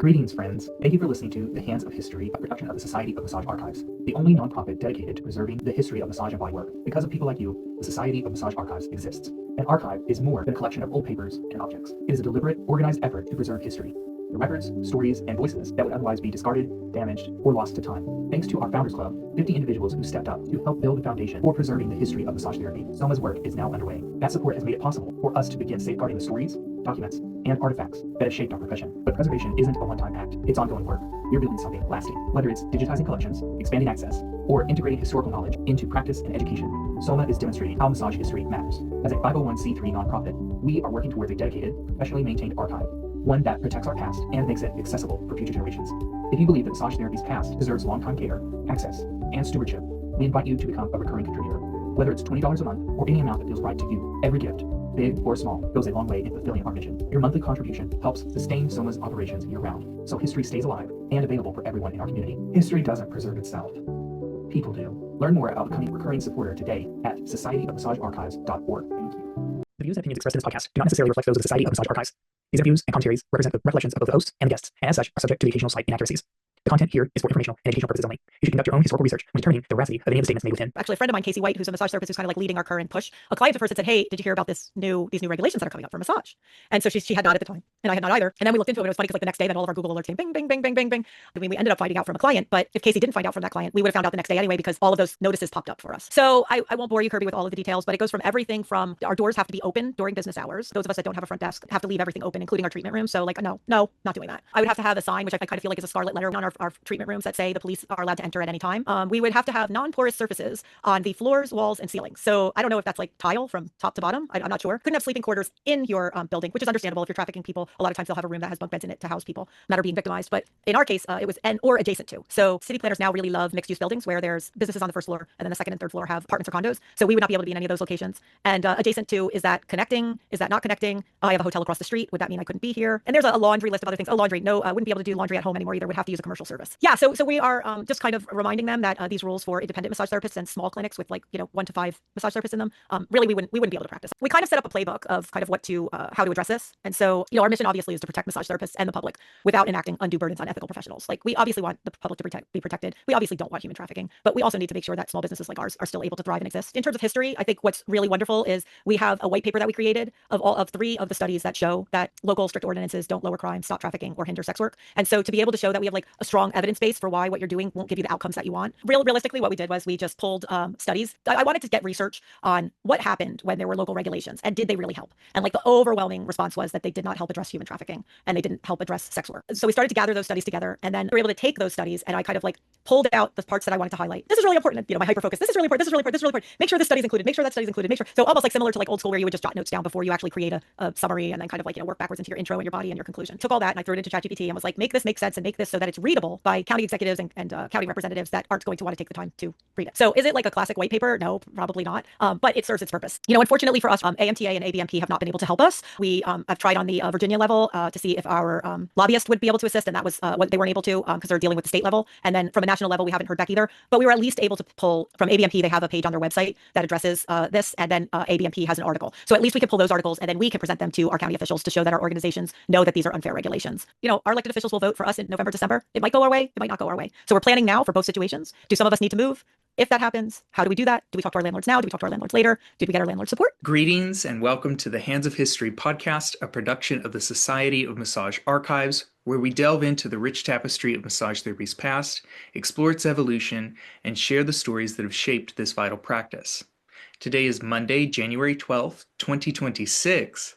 Greetings, friends. Thank you for listening to The Hands of History, a production of the Society of Massage Archives, the only nonprofit dedicated to preserving the history of massage and bodywork. Because of people like you, the Society of Massage Archives exists. An archive is more than a collection of old papers and objects. It is a deliberate, organized effort to preserve history, the records, stories, and voices that would otherwise be discarded, damaged, or lost to time. Thanks to our Founders Club, 50 individuals who stepped up to help build the foundation for preserving the history of massage therapy, SOMA's work is now underway. That support has made it possible for us to begin safeguarding the stories, documents, and artifacts that have shaped our profession. But preservation isn't a one-time act, it's ongoing work. We're building something lasting. Whether it's digitizing collections, expanding access, or integrating historical knowledge into practice and education, SOMA is demonstrating how massage history matters. As a 501c3 nonprofit, we are working towards a dedicated, professionally maintained archive, one that protects our past and makes it accessible for future generations. If you believe that massage therapy's past deserves long-time care, access, and stewardship, we invite you to become a recurring contributor. Whether it's $20 a month or any amount that feels right to you, every gift, big or small, goes a long way in fulfilling our mission. Your monthly contribution helps sustain SOMA's operations year-round, so history stays alive and available for everyone in our community. History doesn't preserve itself. People do. Learn more about becoming a recurring supporter today at societyofmassagearchives.org. Thank you. The views and opinions expressed in this podcast do not necessarily reflect those of the Society of Massage Archives. These interviews and commentaries represent the recollections of both the hosts and the guests, and as such are subject to the occasional slight inaccuracies. The content here is for informational and educational purposes only. You should conduct your own historical research when determining the veracity of any of the statements made within. Actually, a friend of mine, Casey White, who's a massage therapist, who's kind of like leading our current push. A client at first had said, "Hey, did you hear about these new regulations that are coming up for massage?" And so she had not at the time, and I had not either. And then we looked into it. And it was funny because like the next day, then all of our Google alerts came, bing, bing, bing, bing, bing, bing. I mean, we ended up finding out from a client, but if Casey didn't find out from that client, we would have found out the next day anyway because all of those notices popped up for us. So I won't bore you, Kirby, with all of the details, but it goes from everything from our doors have to be open during business hours. Those of us that don't have a front desk have to leave everything open, including our treatment room. So like, no, not doing that. I would have to have a sign, which I kind of feel like is a scarlet letter on our treatment rooms that say the police are allowed to enter at any time. We would have to have non-porous surfaces on the floors, walls, and ceilings. So I don't know if that's like tile from top to bottom. I'm not sure. Couldn't have sleeping quarters in your building, which is understandable if you're trafficking people. A lot of times they'll have a room that has bunk beds in it to house people that are being victimized. But in our case, it was or adjacent to. So city planners now really love mixed-use buildings where there's businesses on the first floor and then the second and third floor have apartments or condos. So we would not be able to be in any of those locations. And adjacent to, is that connecting? Is that not connecting? I have a hotel across the street. Would that mean I couldn't be here? And there's a laundry list of other things. Oh, laundry. No, I wouldn't be able to do laundry at home anymore either. Would have to use a commercial service. Yeah. So we are just kind of reminding them that these rules for independent massage therapists and small clinics with like 1 to 5 massage therapists in them, really we wouldn't be able to practice. We kind of set up a playbook of kind of how to address this. And so our mission obviously is to protect massage therapists and the public without enacting undue burdens on ethical professionals. Like we obviously want the public to be protected. We obviously don't want human trafficking, but we also need to make sure that small businesses like ours are still able to thrive and exist. In terms of history, I think what's really wonderful is we have a white paper that we created of 3 of the studies that show that local strict ordinances don't lower crime, stop trafficking, or hinder sex work. And so to be able to show that we have like a strong evidence base for why what you're doing won't give you the outcomes that you want. Realistically, what we did was we just pulled studies. I wanted to get research on what happened when there were local regulations and did they really help? And like the overwhelming response was that they did not help address human trafficking and they didn't help address sex work. So we started to gather those studies together and then we were able to take those studies and I kind of like pulled out the parts that I wanted to highlight. This is really important. My hyper focus. This is really important. This is really important. This is really important. Make sure this study's included. Make sure that study's included. Make sure. So almost like similar to like old school where you would just jot notes down before you actually create a summary and then kind of like work backwards into your intro and your body and your conclusion. Took all that and I threw it into ChatGPT and was like, make this make sense and make this so that it's readable by county executives and county representatives that aren't going to want to take the time to read it. So is it like a classic white paper? No, probably not. But it serves its purpose. Unfortunately for us, AMTA and ABMP have not been able to help us. We have tried on the Virginia level to see if our lobbyist would be able to assist, and that was what they weren't able to because they're dealing with the state level. And then from a national level, we haven't heard back either. But we were at least able to pull from ABMP. They have a page on their website that addresses this, and then ABMP has an article. So at least we can pull those articles, and then we can present them to our county officials to show that our organizations know that these are unfair regulations. Our elected officials will vote for us in November, December. It might go our way. It might not go our way. So we're planning now for both situations. Do some of us need to move? If that happens, how do we do that? Do we talk to our landlords now? Do we talk to our landlords later? Did we get our landlord support? Greetings and welcome to the Hands of History podcast, a production of the Society of Massage Archives, where we delve into the rich tapestry of massage therapy's past, explore its evolution, and share the stories that have shaped this vital practice. Today is Monday, January 12th, 2026.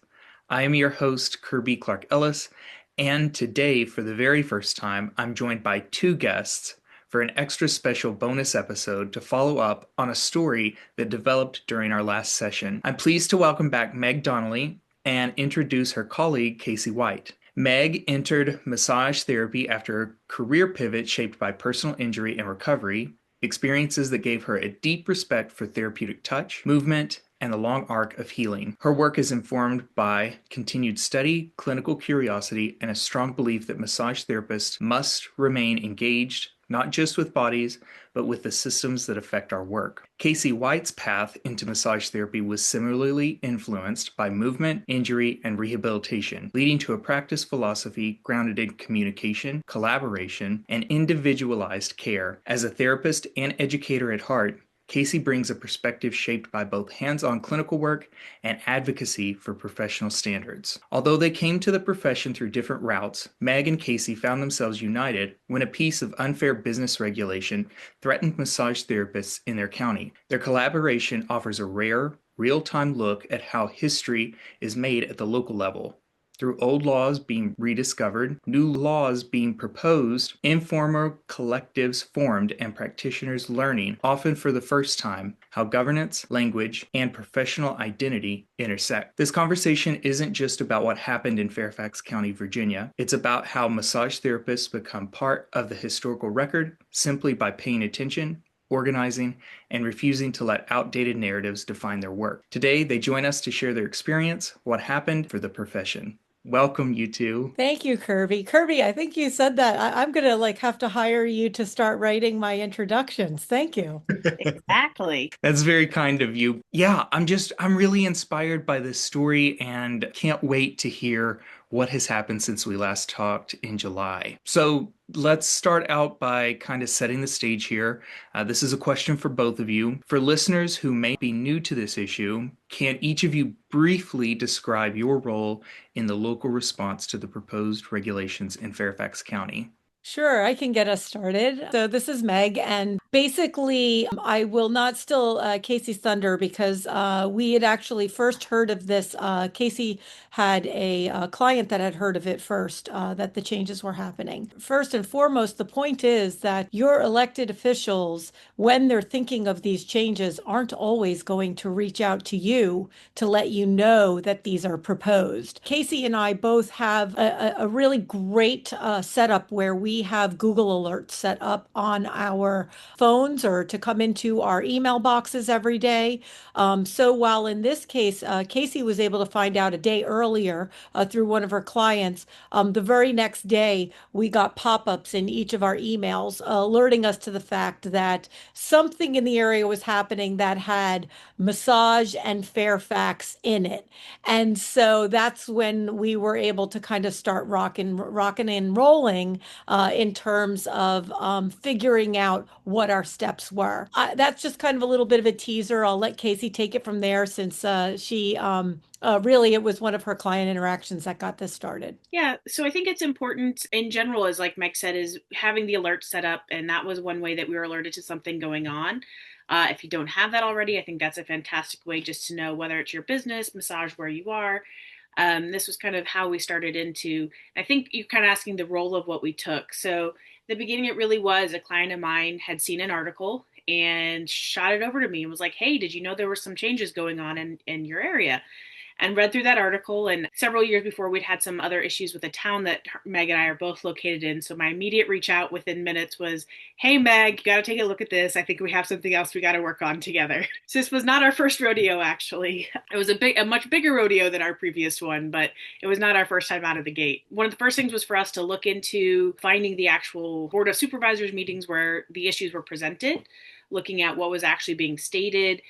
I am your host, Kirby Clark Ellis, and today, for the very first time, I'm joined by 2 guests for an extra special bonus episode to follow up on a story that developed during our last session. I'm pleased to welcome back Meg Donnelly and introduce her colleague, Casey White. Meg entered massage therapy after a career pivot shaped by personal injury and recovery, experiences that gave her a deep respect for therapeutic touch, movement, and the long arc of healing. Her work is informed by continued study, clinical curiosity, and a strong belief that massage therapists must remain engaged, not just with bodies, but with the systems that affect our work. Casey White's path into massage therapy was similarly influenced by movement, injury, and rehabilitation, leading to a practice philosophy grounded in communication, collaboration, and individualized care. As a therapist and educator at heart, Casey brings a perspective shaped by both hands-on clinical work and advocacy for professional standards. Although they came to the profession through different routes, Meg and Casey found themselves united when a piece of unfair business regulation threatened massage therapists in their county. Their collaboration offers a rare, real-time look at how history is made at the local level. Through old laws being rediscovered, new laws being proposed, informal collectives formed, and practitioners learning, often for the first time, how governance, language, and professional identity intersect. This conversation isn't just about what happened in Fairfax County, Virginia. It's about how massage therapists become part of the historical record simply by paying attention, organizing, and refusing to let outdated narratives define their work. Today, they join us to share their experience, what happened for the profession. Welcome, you two. Thank you, Kirby. Kirby, I think you said that. I'm gonna have to hire you to start writing my introductions. Thank you. Exactly. That's very kind of you. Yeah, I'm really inspired by this story and can't wait to hear what has happened since we last talked in July. So let's start out by kind of setting the stage here. This is a question for both of you. For listeners who may be new to this issue, can each of you briefly describe your role in the local response to the proposed regulations in Fairfax County? Sure, I can get us started. So this is Meg, and basically, I will not steal Casey's thunder because we had actually first heard of this. Casey had a client that had heard of it first, that the changes were happening. First and foremost, the point is that your elected officials, when they're thinking of these changes, aren't always going to reach out to you to let you know that these are proposed. Casey and I both have a really great setup where we have Google Alerts set up on our phones or to come into our email boxes every day. So while in this case, Casey was able to find out a day earlier through one of her clients, the very next day we got pop-ups in each of our emails alerting us to the fact that something in the area was happening that had massage and Fairfax in it. And so that's when we were able to kind of start rocking and rolling in terms of figuring out what our steps were. That's just kind of a little bit of a teaser. I'll let Casey take it from there since she really, it was one of her client interactions that got this started. Yeah, so I think it's important in general, as like Meg said, is having the alert set up. And that was one way that we were alerted to something going on. If you don't have that already, I think that's a fantastic way just to know whether it's your business, massage where you are. This was kind of how we started into, I think you're kind of asking the role of what we took. So the beginning, it really was a client of mine had seen an article and shot it over to me and was like, hey, did you know there were some changes going on in your area? And read through that article. And several years before, we'd had some other issues with a town that Meg and I are both located in. So my immediate reach out within minutes was, hey, Meg, you got to take a look at this. I think we have something else we got to work on together. So this was not our first rodeo, actually. It was a much bigger rodeo than our previous one, but it was not our first time out of the gate. One of the first things was for us to look into finding the actual Board of Supervisors meetings where the issues were presented, looking at what was actually being stated,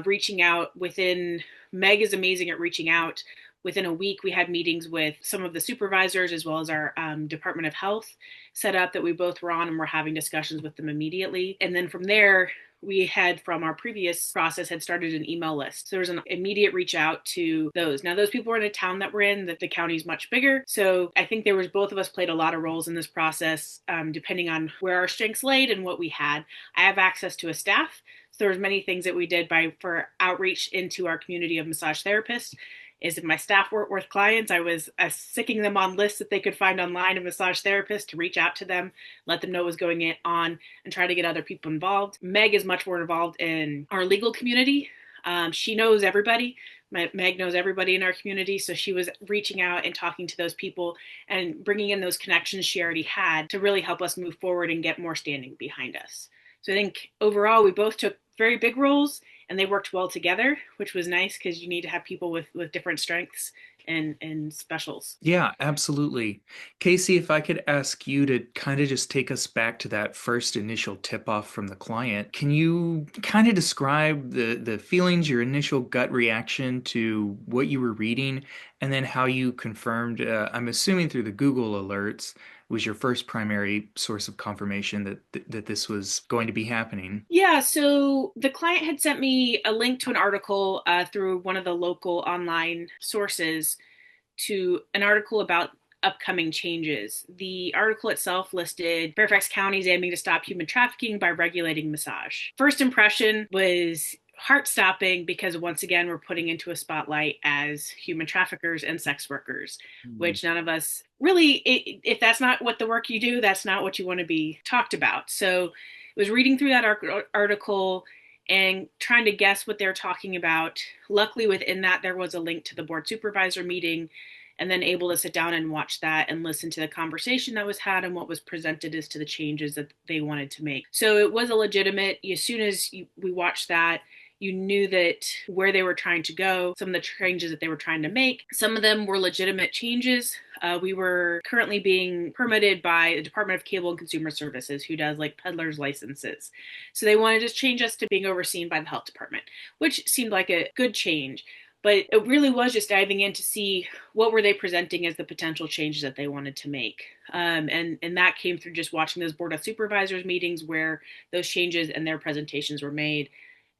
reaching out within. Meg is amazing at reaching out. Within a week, we had meetings with some of the supervisors as well as our Department of Health set up that we both were on and were having discussions with them immediately. And then from there, we had from our previous process had started an email list. So there was an immediate reach out to those. Now those people were in a town that we're in, that the county's much bigger. So I think there was both of us played a lot of roles in this process, depending on where our strengths laid and what we had. I have access to a staff. So there was many things that we did for outreach into our community of massage therapists. Is if my staff weren't worth clients, I was sticking them on lists that they could find online of massage therapists to reach out to them, let them know what was going on, and try to get other people involved. Meg is much more involved in our legal community. She knows everybody. Meg knows everybody in our community, so she was reaching out and talking to those people and bringing in those connections she already had to really help us move forward and get more standing behind us. So I think overall, we both took very big roles and they worked well together, which was nice because you need to have people with different strengths and specials. Yeah, absolutely. Casey, if I could ask you to kind of just take us back to that first initial tip-off from the client, can you kind of describe the feelings, your initial gut reaction to what you were reading, and then how you confirmed, I'm assuming through the Google alerts, was your first primary source of confirmation that this was going to be happening? Yeah, so the client had sent me a link to an article through one of the local online sources to an article about upcoming changes. The article itself listed Fairfax County's aiming to stop human trafficking by regulating massage. First impression was heart stopping because once again we're putting into a spotlight as human traffickers and sex workers, which none of us really, if that's not what the work you do, that's not what you want to be talked about. So it was reading through that article and trying to guess what they're talking about. Luckily, within that, there was a link to the board supervisor meeting, and then able to sit down and watch that and listen to the conversation that was had and what was presented as to the changes that they wanted to make. So it was a legitimate, as soon as we watched that, you knew that where they were trying to go, some of the changes that they were trying to make, some of them were legitimate changes. We were currently being permitted by the Department of Cable and Consumer Services, who does like peddlers licenses. So they wanted to change us to being overseen by the health department, which seemed like a good change. But it really was just diving in to see what were they presenting as the potential changes that they wanted to make. And that came through just watching those board of supervisors meetings where those changes and their presentations were made,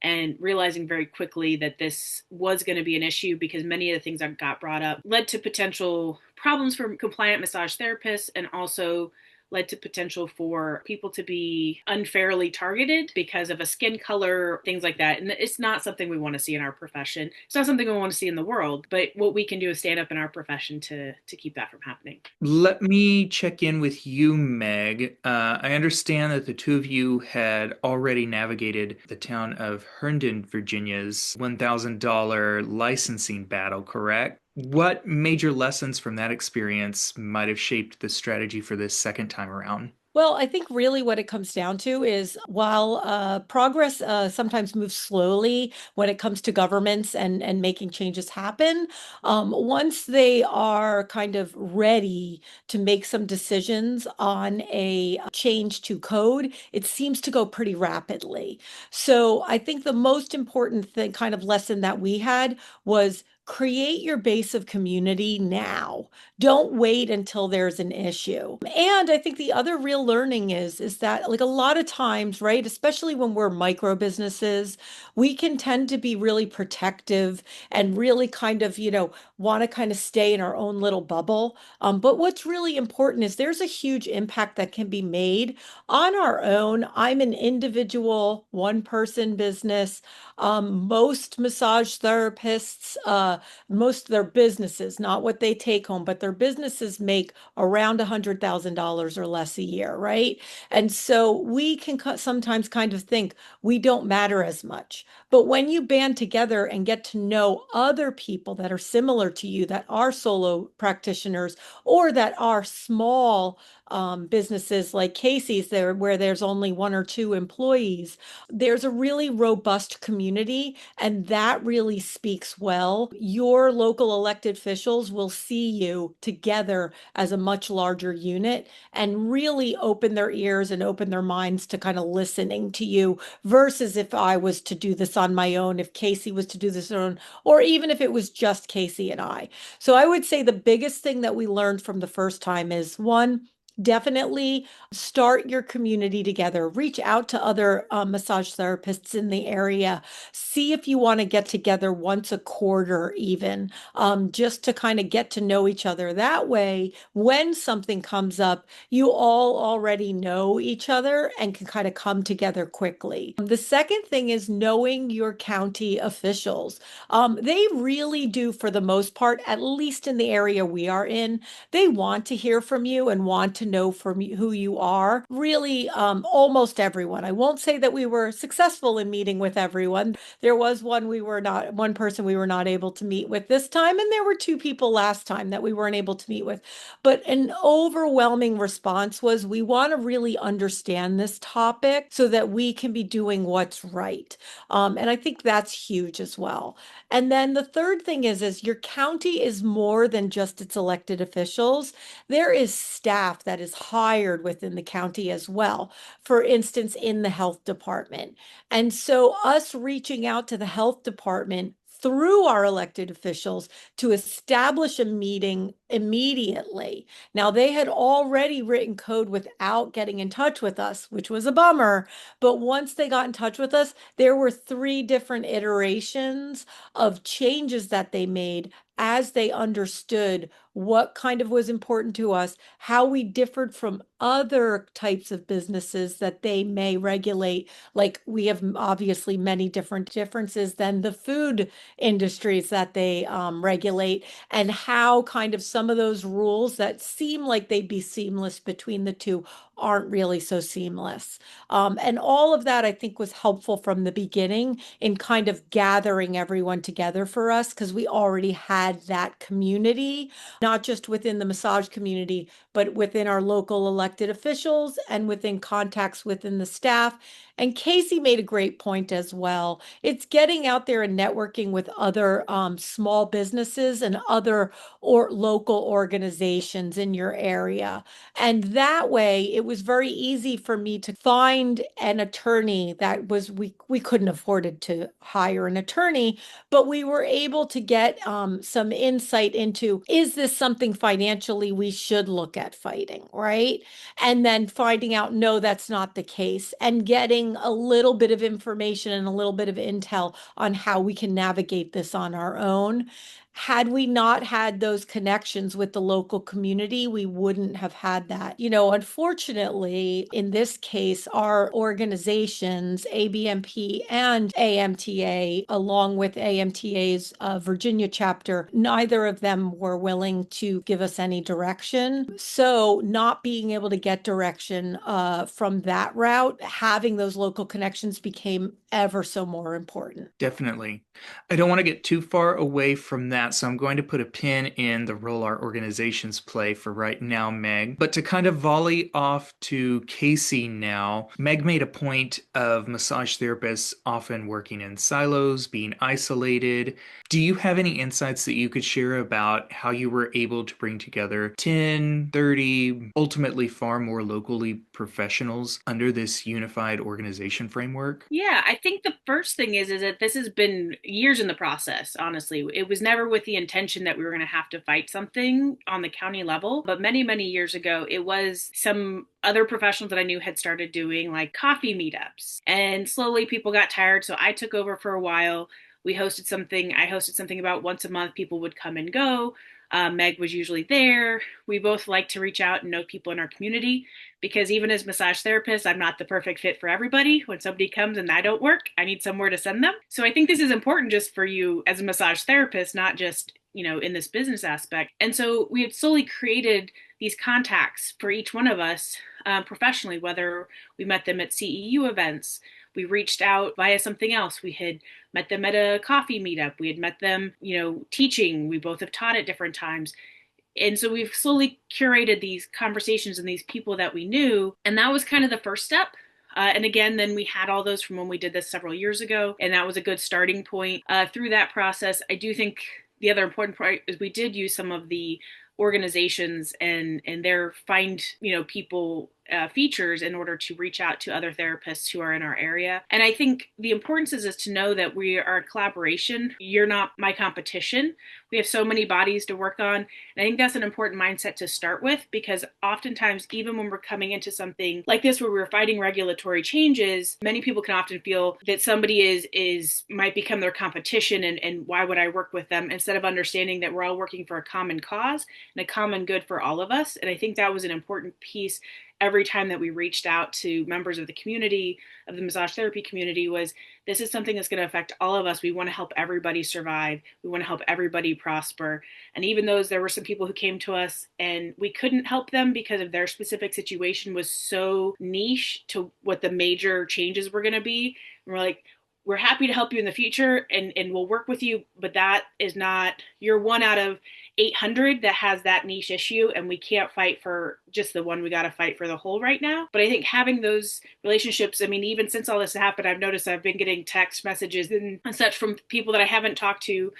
and realizing very quickly that this was going to be an issue because many of the things that got brought up led to potential problems for compliant massage therapists, and also led to potential for people to be unfairly targeted because of a skin color, things like that. And it's not something we want to see in our profession. It's not something we want to see in the world, but what we can do is stand up in our profession to keep that from happening. Let me check in with you, Meg. I understand that the two of you had already navigated the town of Herndon, Virginia's $1,000 licensing battle, correct? What major lessons from that experience might have shaped the strategy for this second time around? Well, I think really what it comes down to is while progress sometimes moves slowly when it comes to governments and making changes happen, once they are kind of ready to make some decisions on a change to code, it seems to go pretty rapidly. So I think the most important thing, kind of lesson that we had was create your base of community now. Don't wait until there's an issue. And I think the other real learning is that like a lot of times, right, especially when we're micro businesses, we can tend to be really protective and really kind of, want to kind of stay in our own little bubble. But what's really important is there's a huge impact that can be made on our own. I'm an individual, one person business. Most massage therapists, most of their businesses, not what they take home, but their businesses make around $100,000 or less a year, right? And so we can sometimes kind of think we don't matter as much. But when you band together and get to know other people that are similar to you, that are solo practitioners or that are small businesses like Casey's there, where there's only one or two employees, there's a really robust community, and that really speaks well. Your local elected officials will see you together as a much larger unit and really open their ears and open their minds to kind of listening to you versus if I was to do this on my own, if Casey was to do this on her own, or even if it was just Casey and I. So I would say the biggest thing that we learned from the first time is one, definitely start your community together. Reach out to other massage therapists in the area. See if you want to get together once a quarter, even just to kind of get to know each other. That way, when something comes up, you all already know each other and can kind of come together quickly. The second thing is knowing your county officials. They really do, for the most part, at least in the area we are in, they want to hear from you and want to to know from who you are. Really, almost everyone. I won't say that we were successful in meeting with everyone. There was one person we were not able to meet with this time, and there were two people last time that we weren't able to meet with. But an overwhelming response was, we want to really understand this topic so that we can be doing what's right. And I think that's huge as well. And then the third thing is your county is more than just its elected officials. There is staff that is hired within the county as well. For instance, in the health department. And so us reaching out to the health department through our elected officials to establish a meeting immediately. Now, they had already written code without getting in touch with us, which was a bummer. But once they got in touch with us, there were 3 different iterations of changes that they made as they understood what kind of was important to us, how we differed from other types of businesses that they may regulate. Like, we have obviously many different differences than the food industries that they regulate, and how kind of some of those rules that seem like they'd be seamless between the two aren't really so seamless. And all of that, I think, was helpful from the beginning in kind of gathering everyone together for us, because we already had that community, not just within the massage community, but within our local elected officials and within contacts within the staff. And Casey made a great point as well. It's getting out there and networking with other small businesses and other or local organizations in your area. And that way, it was very easy for me to find an attorney that was, we couldn't afford to hire an attorney, but we were able to get some insight into, is this something financially we should look at fighting, right? And then finding out, no, that's not the case, and getting a little bit of information and a little bit of intel on how we can navigate this on our own. Had we not had those connections with the local community, we wouldn't have had that. Unfortunately, in this case, our organizations, ABMP and AMTA, along with AMTA's Virginia chapter, neither of them were willing to give us any direction. So not being able to get direction from that route, having those local connections became ever so more important. Definitely. I don't want to get too far away from that, so I'm going to put a pin in the role our organizations play for right now, Meg. But to kind of volley off to Casey now, Meg made a point of massage therapists often working in silos, being isolated. Do you have any insights that you could share about how you were able to bring together 10, 30, ultimately far more locally professionals under this unified organization framework? Yeah, I think the first thing is that this has been years in the process, honestly. It was never with the intention that we were going to have to fight something on the county level, but many, many years ago, it was some other professionals that I knew had started doing like coffee meetups. And slowly people got tired, so I took over for a while. I hosted something about once a month. People would come and go. Meg was usually there. We both like to reach out and know people in our community, because even as massage therapists, I'm not the perfect fit for everybody. When somebody comes and I don't work, I need somewhere to send them. So I think this is important just for you as a massage therapist, not just, in this business aspect. And so we had slowly created these contacts for each one of us professionally, whether we met them at CEU events, we reached out via something else. We had met them at a coffee meetup. We had met them, teaching. We both have taught at different times. And so we've slowly curated these conversations and these people that we knew. And that was kind of the first step. And again, then we had all those from when we did this several years ago. And that was a good starting point. Through that process, I do think the other important part is we did use some of the organizations and their find, people features in order to reach out to other therapists who are in our area. And I think the importance is to know that we are a collaboration. You're not my competition. We have so many bodies to work on. And I think that's an important mindset to start with, because oftentimes, even when we're coming into something like this, where we're fighting regulatory changes, many people can often feel that somebody might become their competition, and why would I work with them, instead of understanding that we're all working for a common cause and a common good for all of us. And I think that was an important piece every time that we reached out to members of the community, of the massage therapy community, was this is something that's going to affect all of us. We want to help everybody survive. We want to help everybody prosper. And even those, there were some people who came to us and we couldn't help them because of their specific situation was so niche to what the major changes were going to be. And we're like, we're happy to help you in the future and we'll work with you, but that is not, you're one out of 800 that has that niche issue, and we can't fight for just the one. We got to fight for the whole right now. But I think having those relationships, I mean, even since all this happened, I've noticed I've been getting text messages and such from people that I haven't talked to,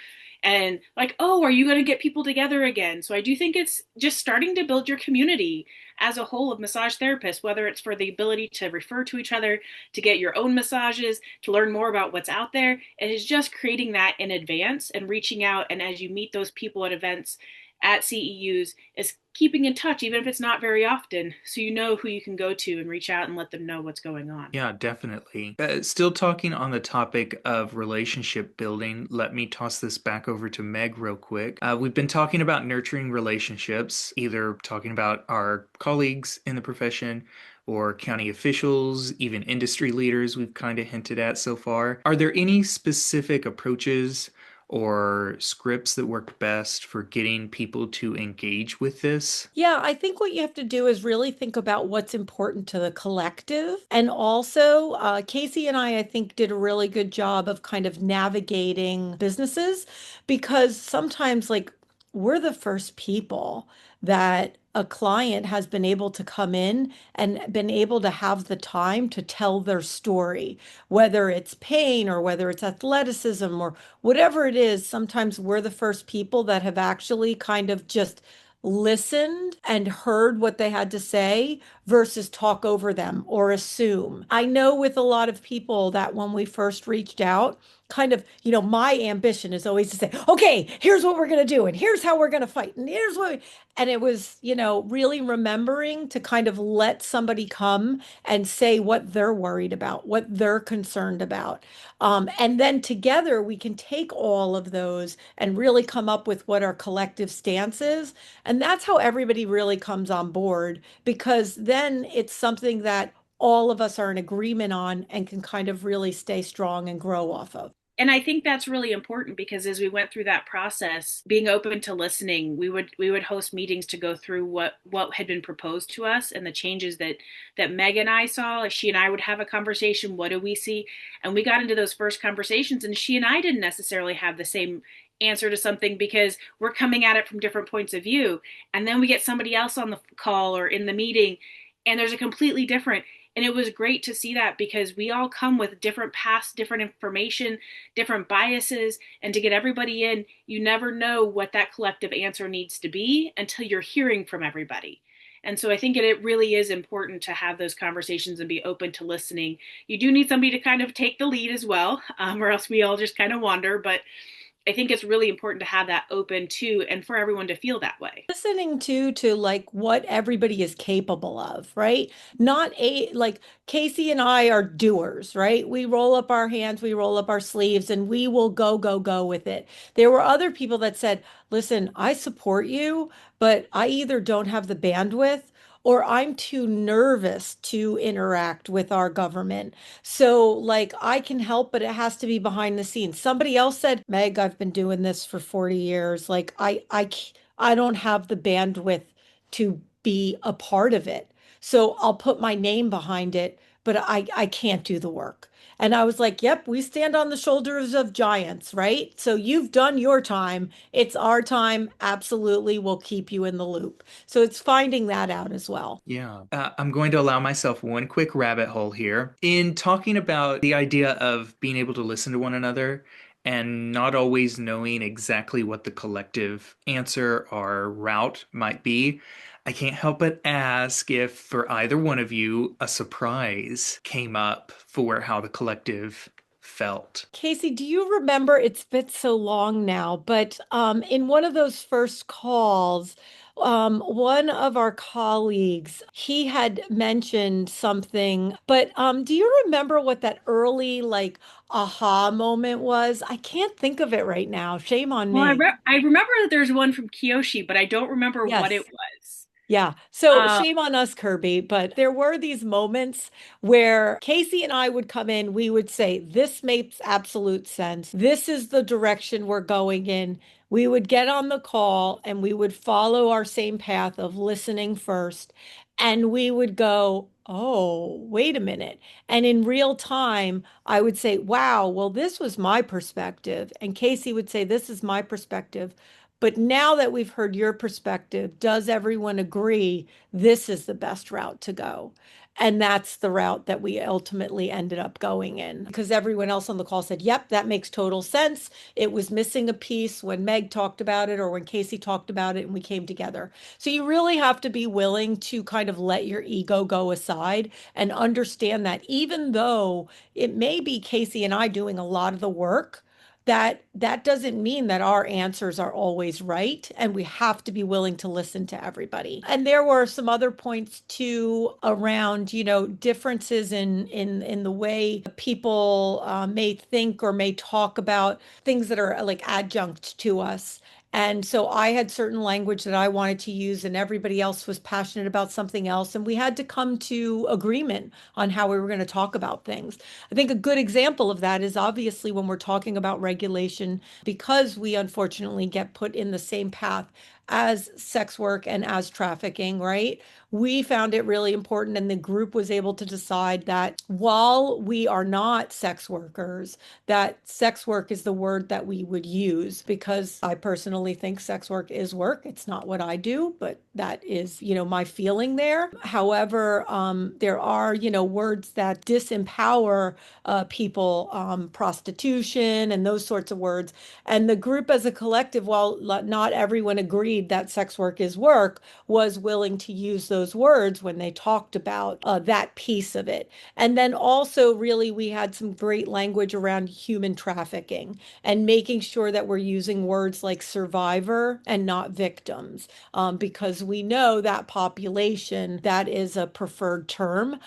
and like, oh, are you going to get people together again? So I do think it's just starting to build your community as a whole of massage therapists, whether it's for the ability to refer to each other, to get your own massages, to learn more about what's out there. It is just creating that in advance and reaching out. And as you meet those people at events, at CEUs, is keeping in touch, even if it's not very often, so you know who you can go to and reach out and let them know what's going on. Yeah, definitely. Still talking on the topic of relationship building, let me toss this back over to Meg real quick. We've been talking about nurturing relationships, either talking about our colleagues in the profession or county officials, even industry leaders we've kind of hinted at so far. Are there any specific approaches or scripts that work best for getting people to engage with this? Yeah, I think what you have to do is really think about what's important to the collective. And also, Casey and I think, did a really good job of kind of navigating businesses because sometimes, like, we're the first people that a client has been able to come in and been able to have the time to tell their story, whether it's pain or whether it's athleticism or whatever it is. Sometimes we're the first people that have actually kind of just listened and heard what they had to say versus talk over them or assume. I know with a lot of people that when we first reached out, kind of, my ambition is always to say, okay, here's what we're going to do, and here's how we're going to fight, and here's what, and it was, really remembering to kind of let somebody come and say what they're worried about, what they're concerned about. And then together we can take all of those and really come up with what our collective stance is. And that's how everybody really comes on board, because then it's something that all of us are in agreement on and can kind of really stay strong and grow off of. And I think that's really important because as we went through that process, being open to listening, we would host meetings to go through what had been proposed to us and the changes that Meg and I saw. She and I would have a conversation. What do we see? And we got into those first conversations, and she and I didn't necessarily have the same answer to something because we're coming at it from different points of view. And then we get somebody else on the call or in the meeting, and there's a completely different. And it was great to see that because we all come with different past, different information, different biases. And to get everybody in, you never know what that collective answer needs to be until you're hearing from everybody. And so I think it really is important to have those conversations and be open to listening. You do need somebody to kind of take the lead as well, or else we all just kind of wander. But I think it's really important to have that open too, and for everyone to feel that way. Listening to like what everybody is capable of, right? Not like Casey and I are doers, right? We roll up our hands, we roll up our sleeves, and we will go with it. There were other people that said, listen, I support you, but I either don't have the bandwidth or I'm too nervous to interact with our government. So, like, I can help, but it has to be behind the scenes. Somebody else said, Meg, I've been doing this for 40 years. Like, I don't have the bandwidth to be a part of it. So I'll put my name behind it, but I can't do the work. And I was like, yep, we stand on the shoulders of giants, right? So you've done your time. It's our time. Absolutely. We'll keep you in the loop. So it's finding that out as well. Yeah. I'm going to allow myself one quick rabbit hole here. In talking about the idea of being able to listen to one another and not always knowing exactly what the collective answer or route might be, I can't help but ask if for either one of you a surprise came up for how the collective felt. Casey, do you remember, it's been so long now, but in one of those first calls, one of our colleagues, he had mentioned something, but do you remember what that early like aha moment was? I can't think of it right now. Shame on Well, me. I remember that there's one from Kiyoshi, but I don't remember what it Yes. was. Yeah. So Uh, shame on us, Kirby, but there were these moments where Casey and I would come in, we would say, this makes absolute sense. This is the direction we're going in. We would get on the call and we would follow our same path of listening first. And we would go, oh, wait a minute. And in real time, I would say, wow, well, this was my perspective. And Casey would say, this is my perspective. But now that we've heard your perspective, does everyone agree this is the best route to go? And that's the route that we ultimately ended up going in because everyone else on the call said, yep, that makes total sense. It was missing a piece when Meg talked about it or when Casey talked about it and we came together. So you really have to be willing to kind of let your ego go aside and understand that even though it may be Casey and I doing a lot of the work, that doesn't mean that our answers are always right, and we have to be willing to listen to everybody. And there were some other points too around, differences in the way people may think or may talk about things that are like adjunct to us. And so I had certain language that I wanted to use, and everybody else was passionate about something else. And we had to come to agreement on how we were going to talk about things. I think a good example of that is obviously when we're talking about regulation, because we unfortunately get put in the same path as sex work and as trafficking, right? We found it really important, and the group was able to decide that while we are not sex workers, that sex work is the word that we would use because I personally think sex work is work. It's not what I do, but that is, my feeling there. However, there are, words that disempower people, prostitution and those sorts of words. And the group as a collective, while not everyone agreed that sex work is work, was willing to use those words when they talked about that piece of it. And then also, really, we had some great language around human trafficking and making sure that we're using words like survivor and not victims, because we know that population, that is a preferred term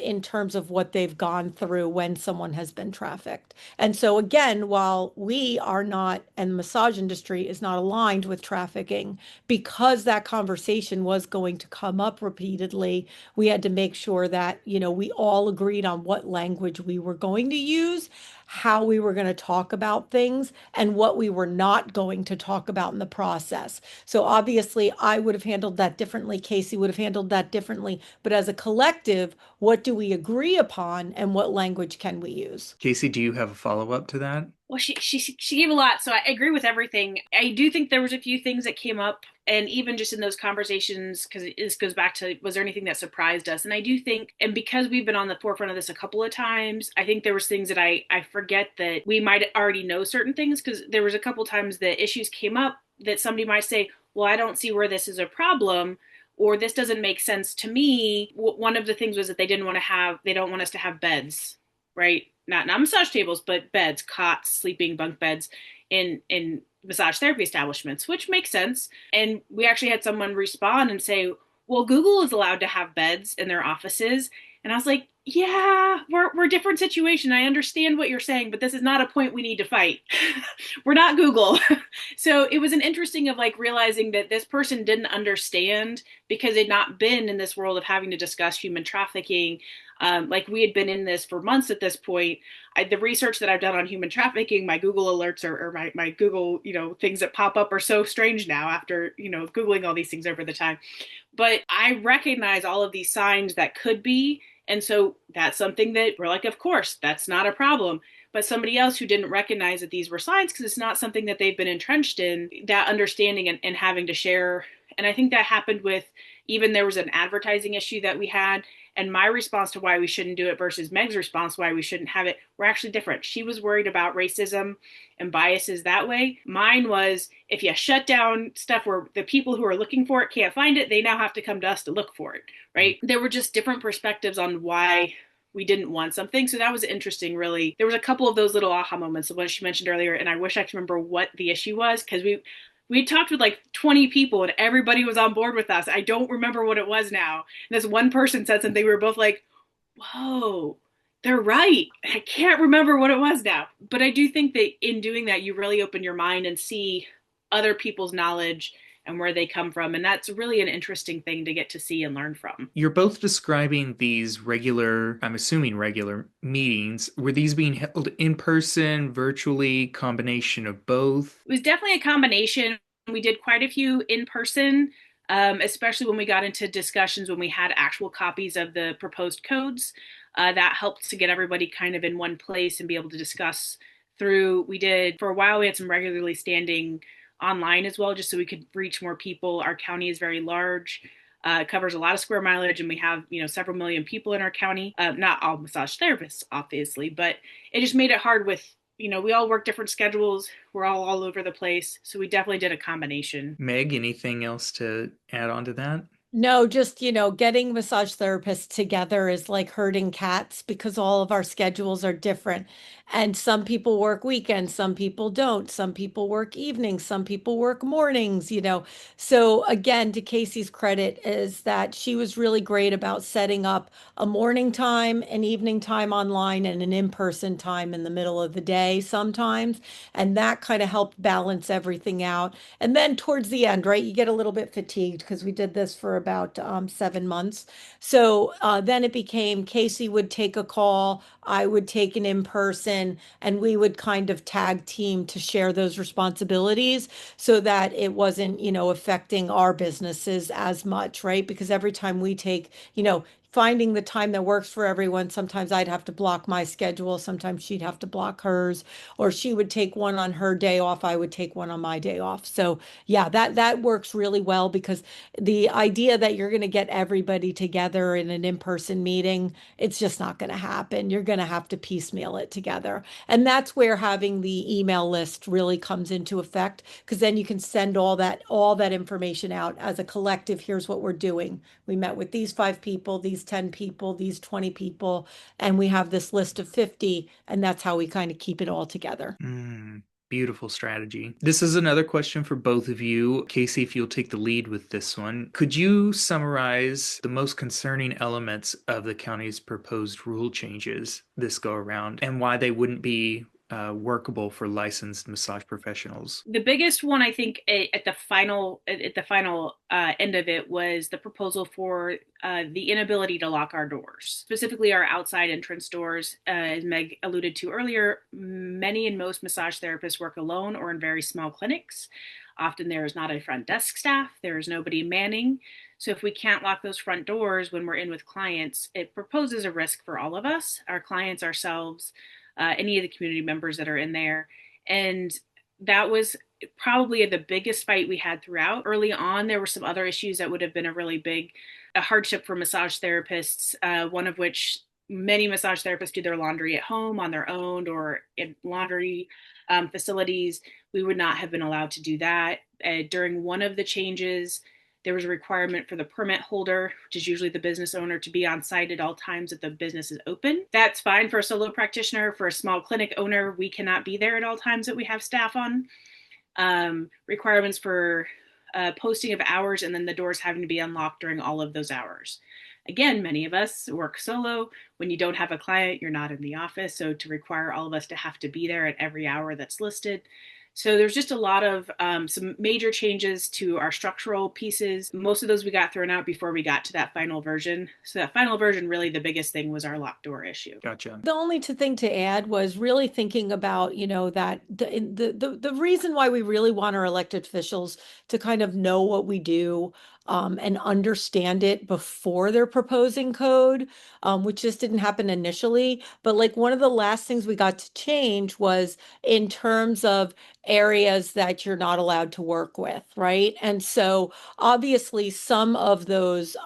in terms of what they've gone through when someone has been trafficked. And so, again, while we are not, and the massage industry is not aligned with trafficking, because that conversation was going to come up repeatedly, we had to make sure that, we all agreed on what language we were going to use, how we were going to talk about things, and what we were not going to talk about in the process. So obviously, I would have handled that differently. Casey would have handled that differently. But as a collective, what do we agree upon and what language can we use? Casey, do you have a follow-up to that? Well, she gave a lot, so I agree with everything. I do think there was a few things that came up, and even just in those conversations, because this goes back to, was there anything that surprised us? And I do think, and because we've been on the forefront of this a couple of times, I think there was things that I forget that we might already know certain things, because there was a couple times that issues came up that somebody might say, well, I don't see where this is a problem, or this doesn't make sense to me. One of the things was that they don't want us to have beds, right? Not massage tables, but beds, cots, sleeping bunk beds in massage therapy establishments, which makes sense. And we actually had someone respond and say, well, Google is allowed to have beds in their offices. And I was like, yeah, we're a different situation. I understand what you're saying, but this is not a point we need to fight. We're not Google. So it was an interesting of like realizing that this person didn't understand because they'd not been in this world of having to discuss human trafficking. Like we had been in this for months at this point. The research that I've done on human trafficking, my Google alerts or my Google, things that pop up are so strange now after, Googling all these things over the time. But I recognize all of these signs that could be. And so that's something that we're like, of course, that's not a problem. But somebody else who didn't recognize that these were signs because it's not something that they've been entrenched in, that understanding and having to share. And I think that happened with, even there was an advertising issue that we had. And my response to why we shouldn't do it versus Meg's response why we shouldn't have it were actually different. She was worried about racism and biases that way. Mine was, if you shut down stuff where the people who are looking for it can't find it, they now have to come to us to look for it, right? There were just different perspectives on why we didn't want something. So that was interesting, really. There was a couple of those little aha moments, the one she mentioned earlier, and I wish I could remember what the issue was, because we talked with like 20 people and everybody was on board with us. I don't remember what it was now. And this one person said something, we were both like, whoa, they're right. I can't remember what it was now. But I do think that in doing that, you really open your mind and see other people's knowledge and where they come from. And that's really an interesting thing to get to see and learn from. You're both describing these regular, I'm assuming regular meetings. Were these being held in person, virtually, combination of both? It was definitely a combination. We did quite a few in person, especially when we got into discussions when we had actual copies of the proposed codes. That helped to get everybody kind of in one place and be able to discuss through. We did, for a while, we had some regularly standing online as well, just so we could reach more people. Our county is very large. It covers a lot of square mileage, and we have, several million people in our county. Not all massage therapists, obviously, but it just made it hard with, we all work different schedules. We're all over the place. So we definitely did a combination. Meg, anything else to add on to that? No, just, getting massage therapists together is like herding cats because all of our schedules are different. And some people work weekends, some people don't. Some people work evenings, some people work mornings. So again, to Casey's credit is that she was really great about setting up a morning time, an evening time online, and an in-person time in the middle of the day sometimes. And that kind of helped balance everything out. And then towards the end, right, you get a little bit fatigued because we did this for about 7 months. So then it became Casey would take a call, I would take an in-person, and we would kind of tag team to share those responsibilities so that it wasn't, affecting our businesses as much, right? Because every time we take, finding the time that works for everyone. Sometimes I'd have to block my schedule. Sometimes she'd have to block hers, or she would take one on her day off. I would take one on my day off. So yeah, that works really well because the idea that you're going to get everybody together in an in-person meeting, it's just not going to happen. You're going to have to piecemeal it together. And that's where having the email list really comes into effect, because then you can send all that information out as a collective. Here's what we're doing. We met with these 5 people, these 10 people, these 20 people, and we have this list of 50, and that's how we kind of keep it all together. Beautiful strategy. This is another question for both of you. Casey, if you'll take the lead with this one, could you summarize the most concerning elements of the county's proposed rule changes this go around and why they wouldn't be workable for licensed massage professionals? The biggest one, I think, at the final end of it was the proposal for the inability to lock our doors, specifically our outside entrance doors. As Meg alluded to earlier, many and most massage therapists work alone or in very small clinics. Often there is not a front desk staff, there is nobody manning. So if we can't lock those front doors when we're in with clients, it proposes a risk for all of us, our clients, ourselves, any of the community members that are in there. And that was probably the biggest fight we had throughout. Early on, there were some other issues that would have been a hardship for massage therapists, one of which many massage therapists do their laundry at home on their own or in laundry facilities. We would not have been allowed to do that. During one of the changes, there was a requirement for the permit holder, which is usually the business owner, to be on site at all times that the business is open. That's fine for a solo practitioner. For a small clinic owner, we cannot be there at all times that we have staff on. Requirements for posting of hours, and then the doors having to be unlocked during all of those hours. Again, many of us work solo. When you don't have a client, you're not in the office. So to require all of us to have to be there at every hour that's listed. So there's just a lot of some major changes to our structural pieces. Most of those we got thrown out before we got to that final version. So that final version, really the biggest thing was our locked door issue. Gotcha. The only thing to add was really thinking about, that the reason why we really want our elected officials to kind of know what we do and understand it before they're proposing code, which just didn't happen initially. But like one of the last things we got to change was in terms of areas that you're not allowed to work with, right? And so obviously some of those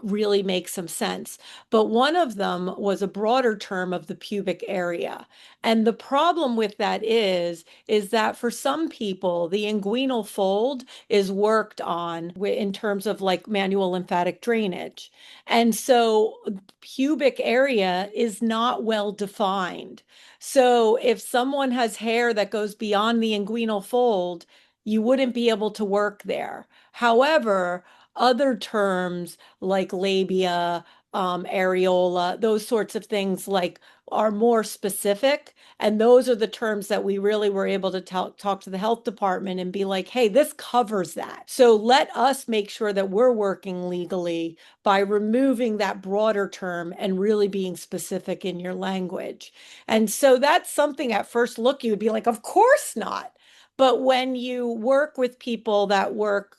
really make some sense. But one of them was a broader term of the pubic area. And the problem with that is that for some people, the inguinal fold is worked on in terms of like manual lymphatic drainage. And so pubic area is not well defined. So if someone has hair that goes beyond the inguinal fold, you wouldn't be able to work there. However, other terms like labia, areola, those sorts of things like are more specific. And those are the terms that we really were able to talk to the health department and be like, hey, this covers that. So let us make sure that we're working legally by removing that broader term and really being specific in your language. And so that's something at first look, you would be like, of course not. But when you work with people that work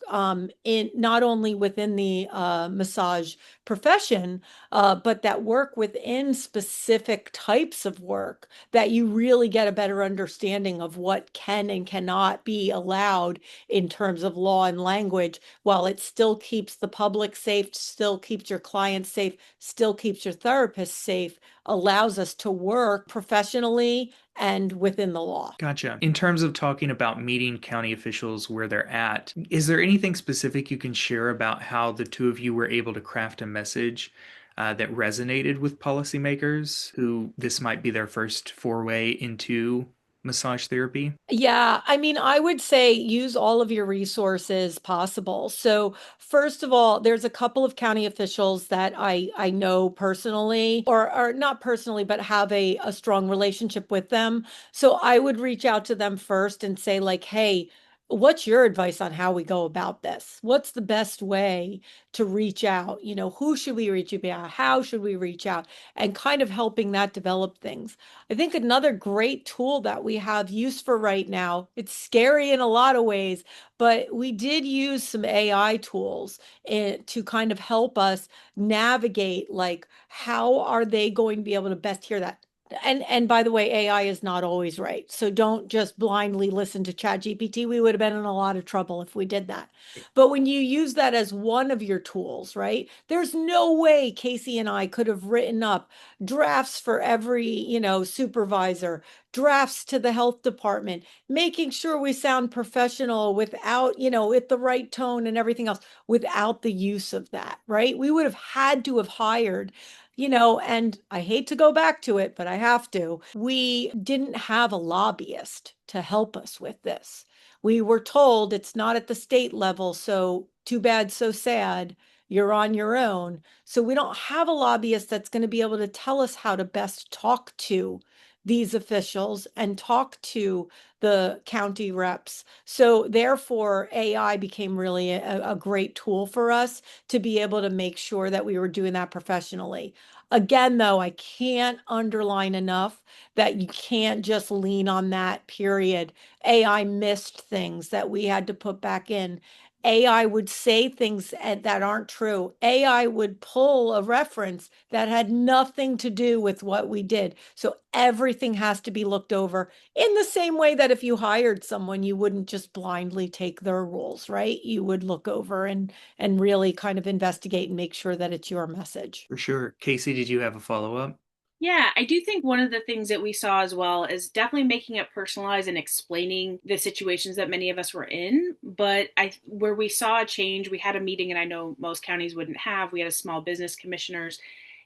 in not only within the massage profession, but that work within specific types of work, that you really get a better understanding of what can and cannot be allowed in terms of law and language, while it still keeps the public safe, still keeps your clients safe, still keeps your therapist safe, allows us to work professionally and within the law. Gotcha. In terms of talking about meeting county officials where they're at, is there anything specific you can share about how the two of you were able to craft a message that resonated with policymakers who this might be their first foray into massage therapy? Yeah, I mean, I would say use all of your resources possible. So, first of all, there's a couple of county officials that I know personally, or not personally, but have a strong relationship with them. So, I would reach out to them first and say, like, hey, what's your advice on how we go about this? What's the best way to reach out? Who should we reach out? How should we reach out? And kind of helping that develop things. I think another great tool that we have use for right now, it's scary in a lot of ways, but we did use some AI tools to kind of help us navigate, like, how are they going to be able to best hear that? And by the way, AI is not always right. So don't just blindly listen to ChatGPT. We would have been in a lot of trouble if we did that. But when you use that as one of your tools, right? There's no way Casey and I could have written up drafts for every, supervisor, drafts to the health department, making sure we sound professional without, with the right tone and everything else, without the use of that, right? We would have had to have hired, and I hate to go back to it, but I have to. We didn't have a lobbyist to help us with this. We were told it's not at the state level, so too bad, so sad. You're on your own. So we don't have a lobbyist that's going to be able to tell us how to best talk to these officials and talk to the county reps. So therefore, AI became really a great tool for us to be able to make sure that we were doing that professionally. Again, though, I can't underline enough that you can't just lean on that, period. AI missed things that we had to put back in. AI would say things that aren't true. AI would pull a reference that had nothing to do with what we did. So everything has to be looked over in the same way that if you hired someone, you wouldn't just blindly take their rules, right? You would look over and really kind of investigate and make sure that it's your message. For sure. Casey, did you have a follow-up? Yeah, I do think one of the things that we saw as well is definitely making it personalized and explaining the situations that many of us were in. But where we saw a change, we had a meeting, and I know most counties wouldn't have. We had a small business commissioners,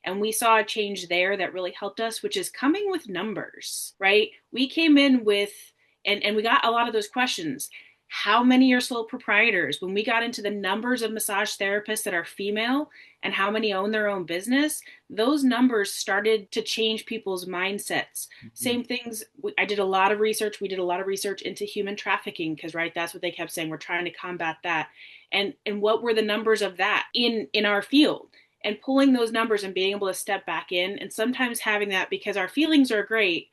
and we saw a change there that really helped us, which is coming with numbers, right? We came in with, and we got a lot of those questions. How many are sole proprietors? When we got into the numbers of massage therapists that are female and how many own their own business, those numbers started to change people's mindsets. Mm-hmm. Same things. I did a lot of research. We did a lot of research into human trafficking because, right, that's what they kept saying. We're trying to combat that. And what were the numbers of that in our field? And pulling those numbers and being able to step back in, and sometimes having that, because our feelings are great,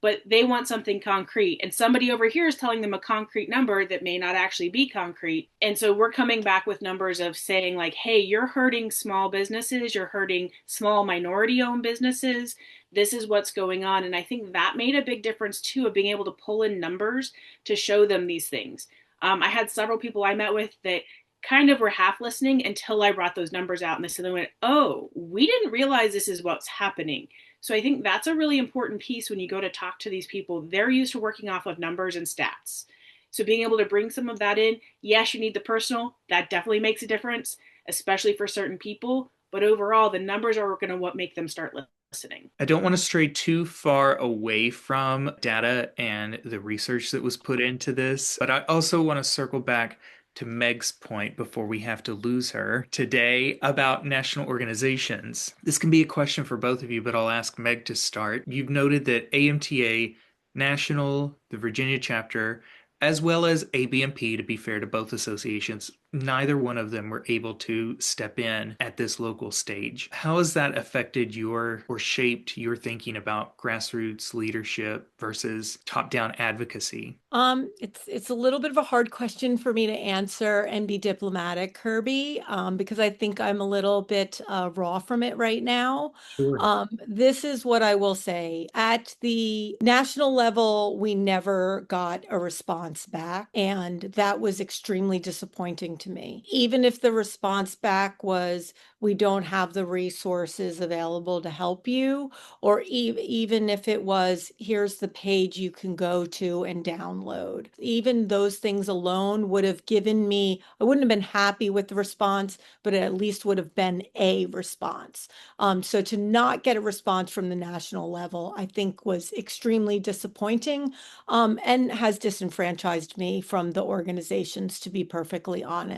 but they want something concrete. And somebody over here is telling them a concrete number that may not actually be concrete. And so we're coming back with numbers of saying, like, hey, you're hurting small businesses, you're hurting small minority-owned businesses. This is what's going on. And I think that made a big difference, too, of being able to pull in numbers to show them these things. I had several people I met with that kind of were half listening until I brought those numbers out. And they suddenly went, oh, we didn't realize this is what's happening. So I think that's a really important piece when you go to talk to these people. They're used to working off of numbers and stats. So being able to bring some of that in, yes, you need the personal. That definitely makes a difference, especially for certain people. But overall, the numbers are going to make them start listening. I don't want to stray too far away from data and the research that was put into this, but I also want to circle back to Meg's point before we have to lose her today about national organizations. This can be a question for both of you, but I'll ask Meg to start. You've noted that AMTA National, the Virginia chapter, as well as ABMP, to be fair to both associations, neither one of them were able to step in at this local stage. How has that affected or shaped your thinking about grassroots leadership versus top-down advocacy? It's a little bit of a hard question for me to answer and be diplomatic, Kirby, because I think I'm a little bit raw from it right now. Sure. This is what I will say. At the national level, we never got a response back, and that was extremely disappointing to me. Even if the response back was, we don't have the resources available to help you, or even if it was, here's the page you can go to and download. Even those things alone would have given me, I wouldn't have been happy with the response, but it at least would have been a response. So to not get a response from the national level, I think was extremely disappointing, and has disenfranchised me from the organizations, to be perfectly honest.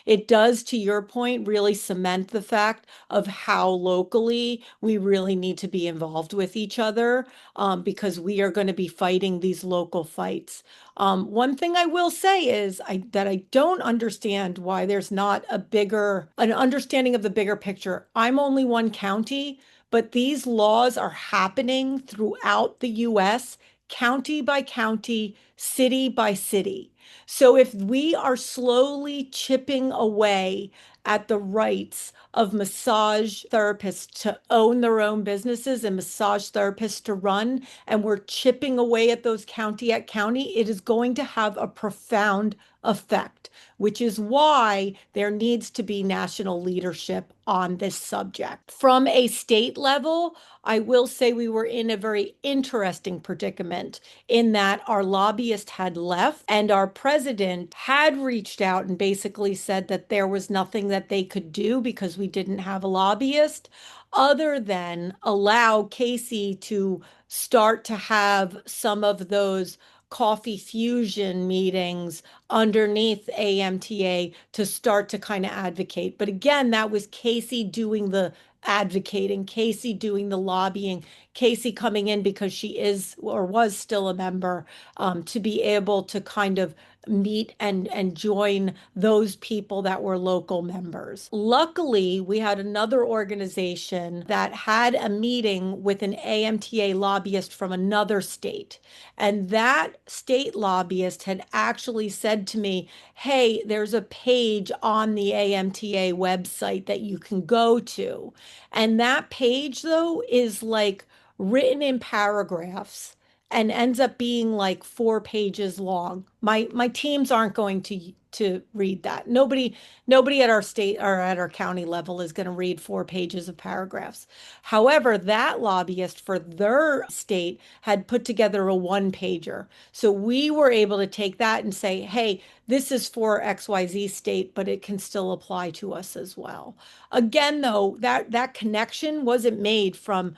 It does, to your point, really cement the fact of how locally we really need to be involved with each other, because we are going to be fighting these local fights. One thing I will say is that I don't understand why there's not an understanding of the bigger picture. I'm only one county, but these laws are happening throughout the US, county by county, city by city. So if we are slowly chipping away at the rights of massage therapists to own their own businesses and massage therapists to run, and we're chipping away at those county at county, it is going to have a profound effect, which is why there needs to be national leadership on this subject. From a state level, I will say we were in a very interesting predicament in that our lobbyist had left and our president had reached out and basically said that there was nothing that they could do because we didn't have a lobbyist, other than allow Casey to start to have some of those coffee fusion meetings underneath AMTA to start to kind of advocate. But again, that was Casey doing the advocating, Casey doing the lobbying, Casey coming in because she is or was still a member, to be able to kind of meet and join those people that were local members. Luckily, we had another organization that had a meeting with an AMTA lobbyist from another state. And that state lobbyist had actually said to me, hey, there's a page on the AMTA website that you can go to. And that page, though, is like written in paragraphs and ends up being like 4 pages long. My teams aren't going to read that. Nobody at our state or at our county level is going to read 4 pages of paragraphs. However, that lobbyist for their state had put together a 1-pager. So we were able to take that and say, hey, this is for XYZ state, but it can still apply to us as well. Again, though, that connection wasn't made from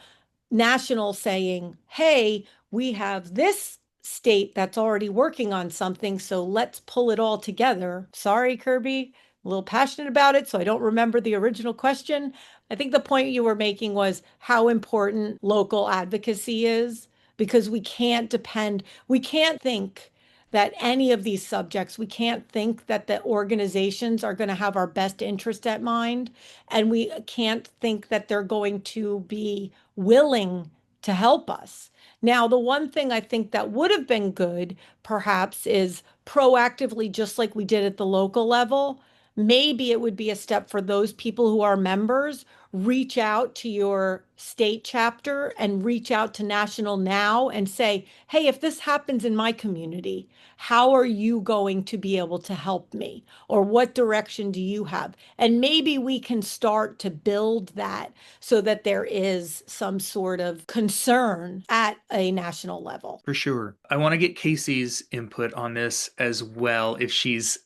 national saying, hey, we have this state that's already working on something, so let's pull it all together. Sorry, Kirby, a little passionate about it, so I don't remember the original question. I think the point you were making was how important local advocacy is, because we can't think that any of these subjects, we can't think that the organizations are going to have our best interest at mind, and we can't think that they're going to be willing to help us. Now, the one thing I think that would have been good, perhaps, is proactively, just like we did at the local level, maybe it would be a step for those people who are members, reach out to your state chapter and reach out to National Now and say, hey, if this happens in my community, how are you going to be able to help me? Or what direction do you have? And maybe we can start to build that so that there is some sort of concern at a national level. For sure. I want to get Casey's input on this as well if she's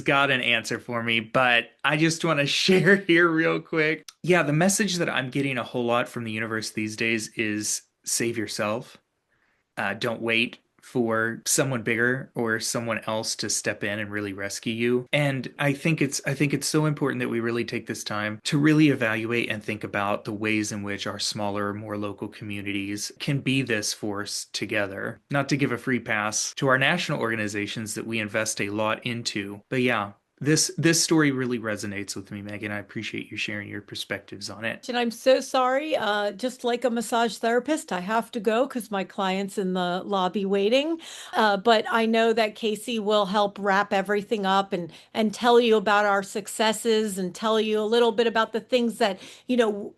got an answer for me, but I just want to share here real quick. Yeah, the message that I'm getting a whole lot from the universe these days is save yourself. Don't wait for someone bigger or someone else to step in and really rescue you. And I think it's so important that we really take this time to really evaluate and think about the ways in which our smaller, more local communities can be this force together. Not to give a free pass to our national organizations that we invest a lot into, but yeah, this story really resonates with me, Megan. I appreciate you sharing your perspectives on it. And I'm so sorry. Just like a massage therapist, I have to go because my client's in the lobby waiting. But I know that Casey will help wrap everything up and tell you about our successes and tell you a little bit about the things that,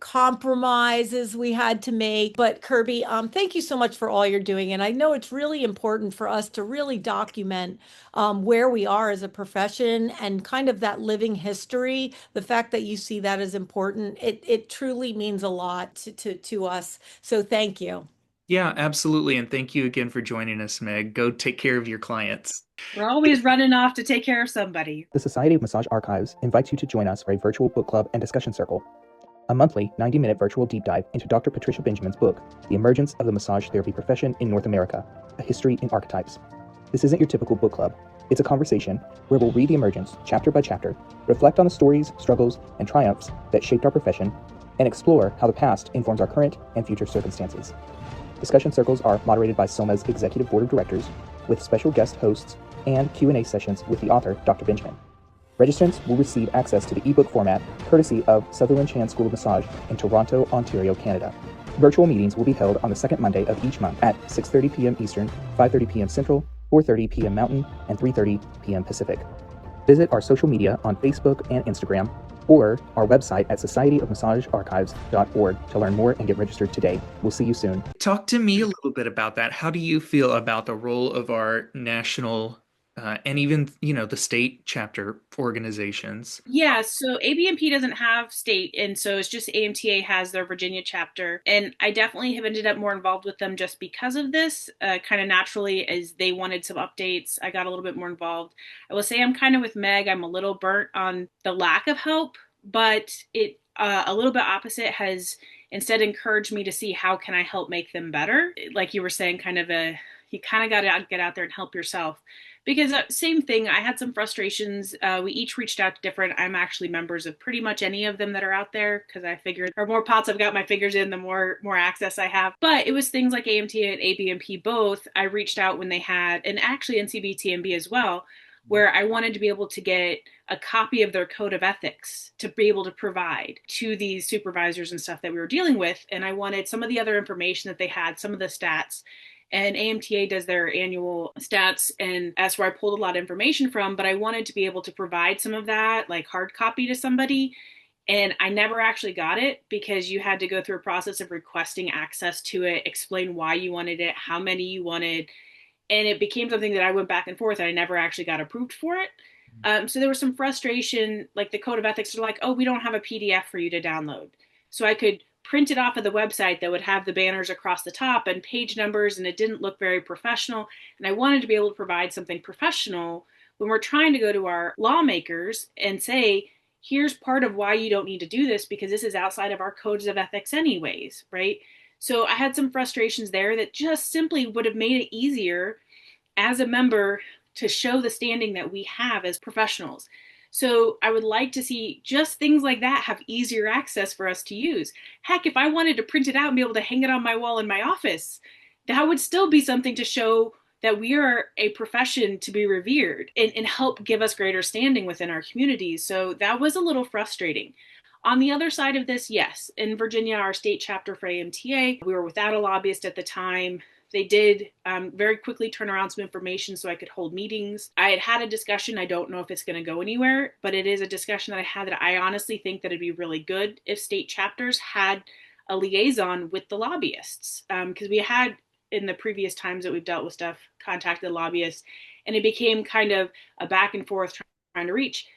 compromises we had to make. But Kirby, thank you so much for all you're doing. And I know it's really important for us to really document where we are as a profession and kind of that living history. The fact that you see that as important, it truly means a lot to us. So thank you. Yeah, absolutely. And thank you again for joining us, Meg. Go take care of your clients. We're always running off to take care of somebody. The Society of Massage Archives invites you to join us for a virtual book club and discussion circle, a monthly 90-minute virtual deep dive into Dr. Patricia Benjamin's book, The Emergence of the Massage Therapy Profession in North America, A History in Archetypes. This isn't your typical book club. It's a conversation where we'll read the emergence chapter by chapter, reflect on the stories, struggles, and triumphs that shaped our profession, and explore how the past informs our current and future circumstances. Discussion circles are moderated by SOMA's Executive Board of Directors, with special guest hosts and Q&A sessions with the author, Dr. Benjamin. Registrants will receive access to the ebook format, courtesy of Sutherland Chan School of Massage in Toronto, Ontario, Canada. Virtual meetings will be held on the second Monday of each month at 6:30 p.m. Eastern, 5:30 p.m. Central, 4:30 p.m. Mountain, and 3:30 p.m. Pacific. Visit our social media on Facebook and Instagram, or our website at societyofmassagearchives.org to learn more and get registered today. We'll see you soon. Talk to me a little bit about that. How do you feel about the role of our national and even, the state chapter organizations? Yeah, so ABMP doesn't have state, and so it's just AMTA has their Virginia chapter. And I definitely have ended up more involved with them just because of this, kind of naturally, as they wanted some updates. I got a little bit more involved. I will say I'm kind of with Meg. I'm a little burnt on the lack of help, but it a little bit opposite has instead encouraged me to see how can I help make them better. Like you were saying, you kind of got to get out there and help yourself. Because same thing, I had some frustrations. We each reached out to different, I'm actually members of pretty much any of them that are out there, because I figured the more pots I've got my fingers in, the more access I have. But it was things like AMT and ABMP both. I reached out when they had, and actually NCBTMB as well, where I wanted to be able to get a copy of their code of ethics to be able to provide to these supervisors and stuff that we were dealing with. And I wanted some of the other information that they had, some of the stats. And AMTA does their annual stats, and that's where I pulled a lot of information from, but I wanted to be able to provide some of that, like hard copy to somebody. And I never actually got it because you had to go through a process of requesting access to it, explain why you wanted it, how many you wanted. And it became something that I went back and forth, and I never actually got approved for it. So there was some frustration, like the code of ethics are like, oh, we don't have a PDF for you to download. So I could print it off of the website that would have the banners across the top and page numbers, and it didn't look very professional. And I wanted to be able to provide something professional when we're trying to go to our lawmakers and say, here's part of why you don't need to do this because this is outside of our codes of ethics anyways, right? So I had some frustrations there that just simply would have made it easier as a member to show the standing that we have as professionals. So I would like to see just things like that have easier access for us to use. Heck, if I wanted to print it out and be able to hang it on my wall in my office, that would still be something to show that we are a profession to be revered and help give us greater standing within our communities. So that was a little frustrating. On the other side of this, yes, in Virginia, our state chapter for AMTA, we were without a lobbyist at the time. They did very quickly turn around some information so I could hold meetings. I had a discussion. I don't know if it's going to go anywhere, but it is a discussion that I had that I honestly think that it'd be really good if state chapters had a liaison with the lobbyists. Because we had, in the previous times that we've dealt with stuff, contacted lobbyists, and it became kind of a back and forth trying to reach.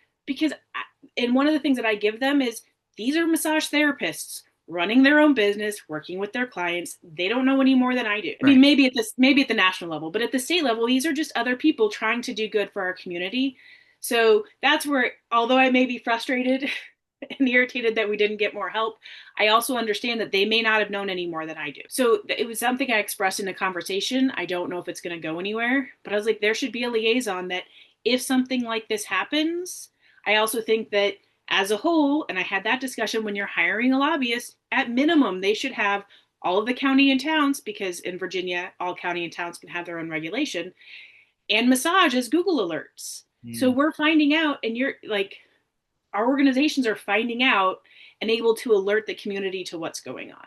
And one of the things that I give them is, these are massage therapists running their own business, working with their clients. They don't know any more than I do. I mean, maybe at the national level, but at the state level, these are just other people trying to do good for our community. So that's where, although I may be frustrated and irritated that we didn't get more help. I also understand that they may not have known any more than I do. So it was something I expressed in a conversation. I don't know if it's going to go anywhere, but I was like, there should be a liaison that if something like this happens, I also think that as a whole, and I had that discussion, when you're hiring a lobbyist, at minimum, they should have all of the county and towns, because in Virginia, all county and towns can have their own regulation, and massage as Google alerts. So we're finding out, and you're like, our organizations are finding out and able to alert the community to what's going on.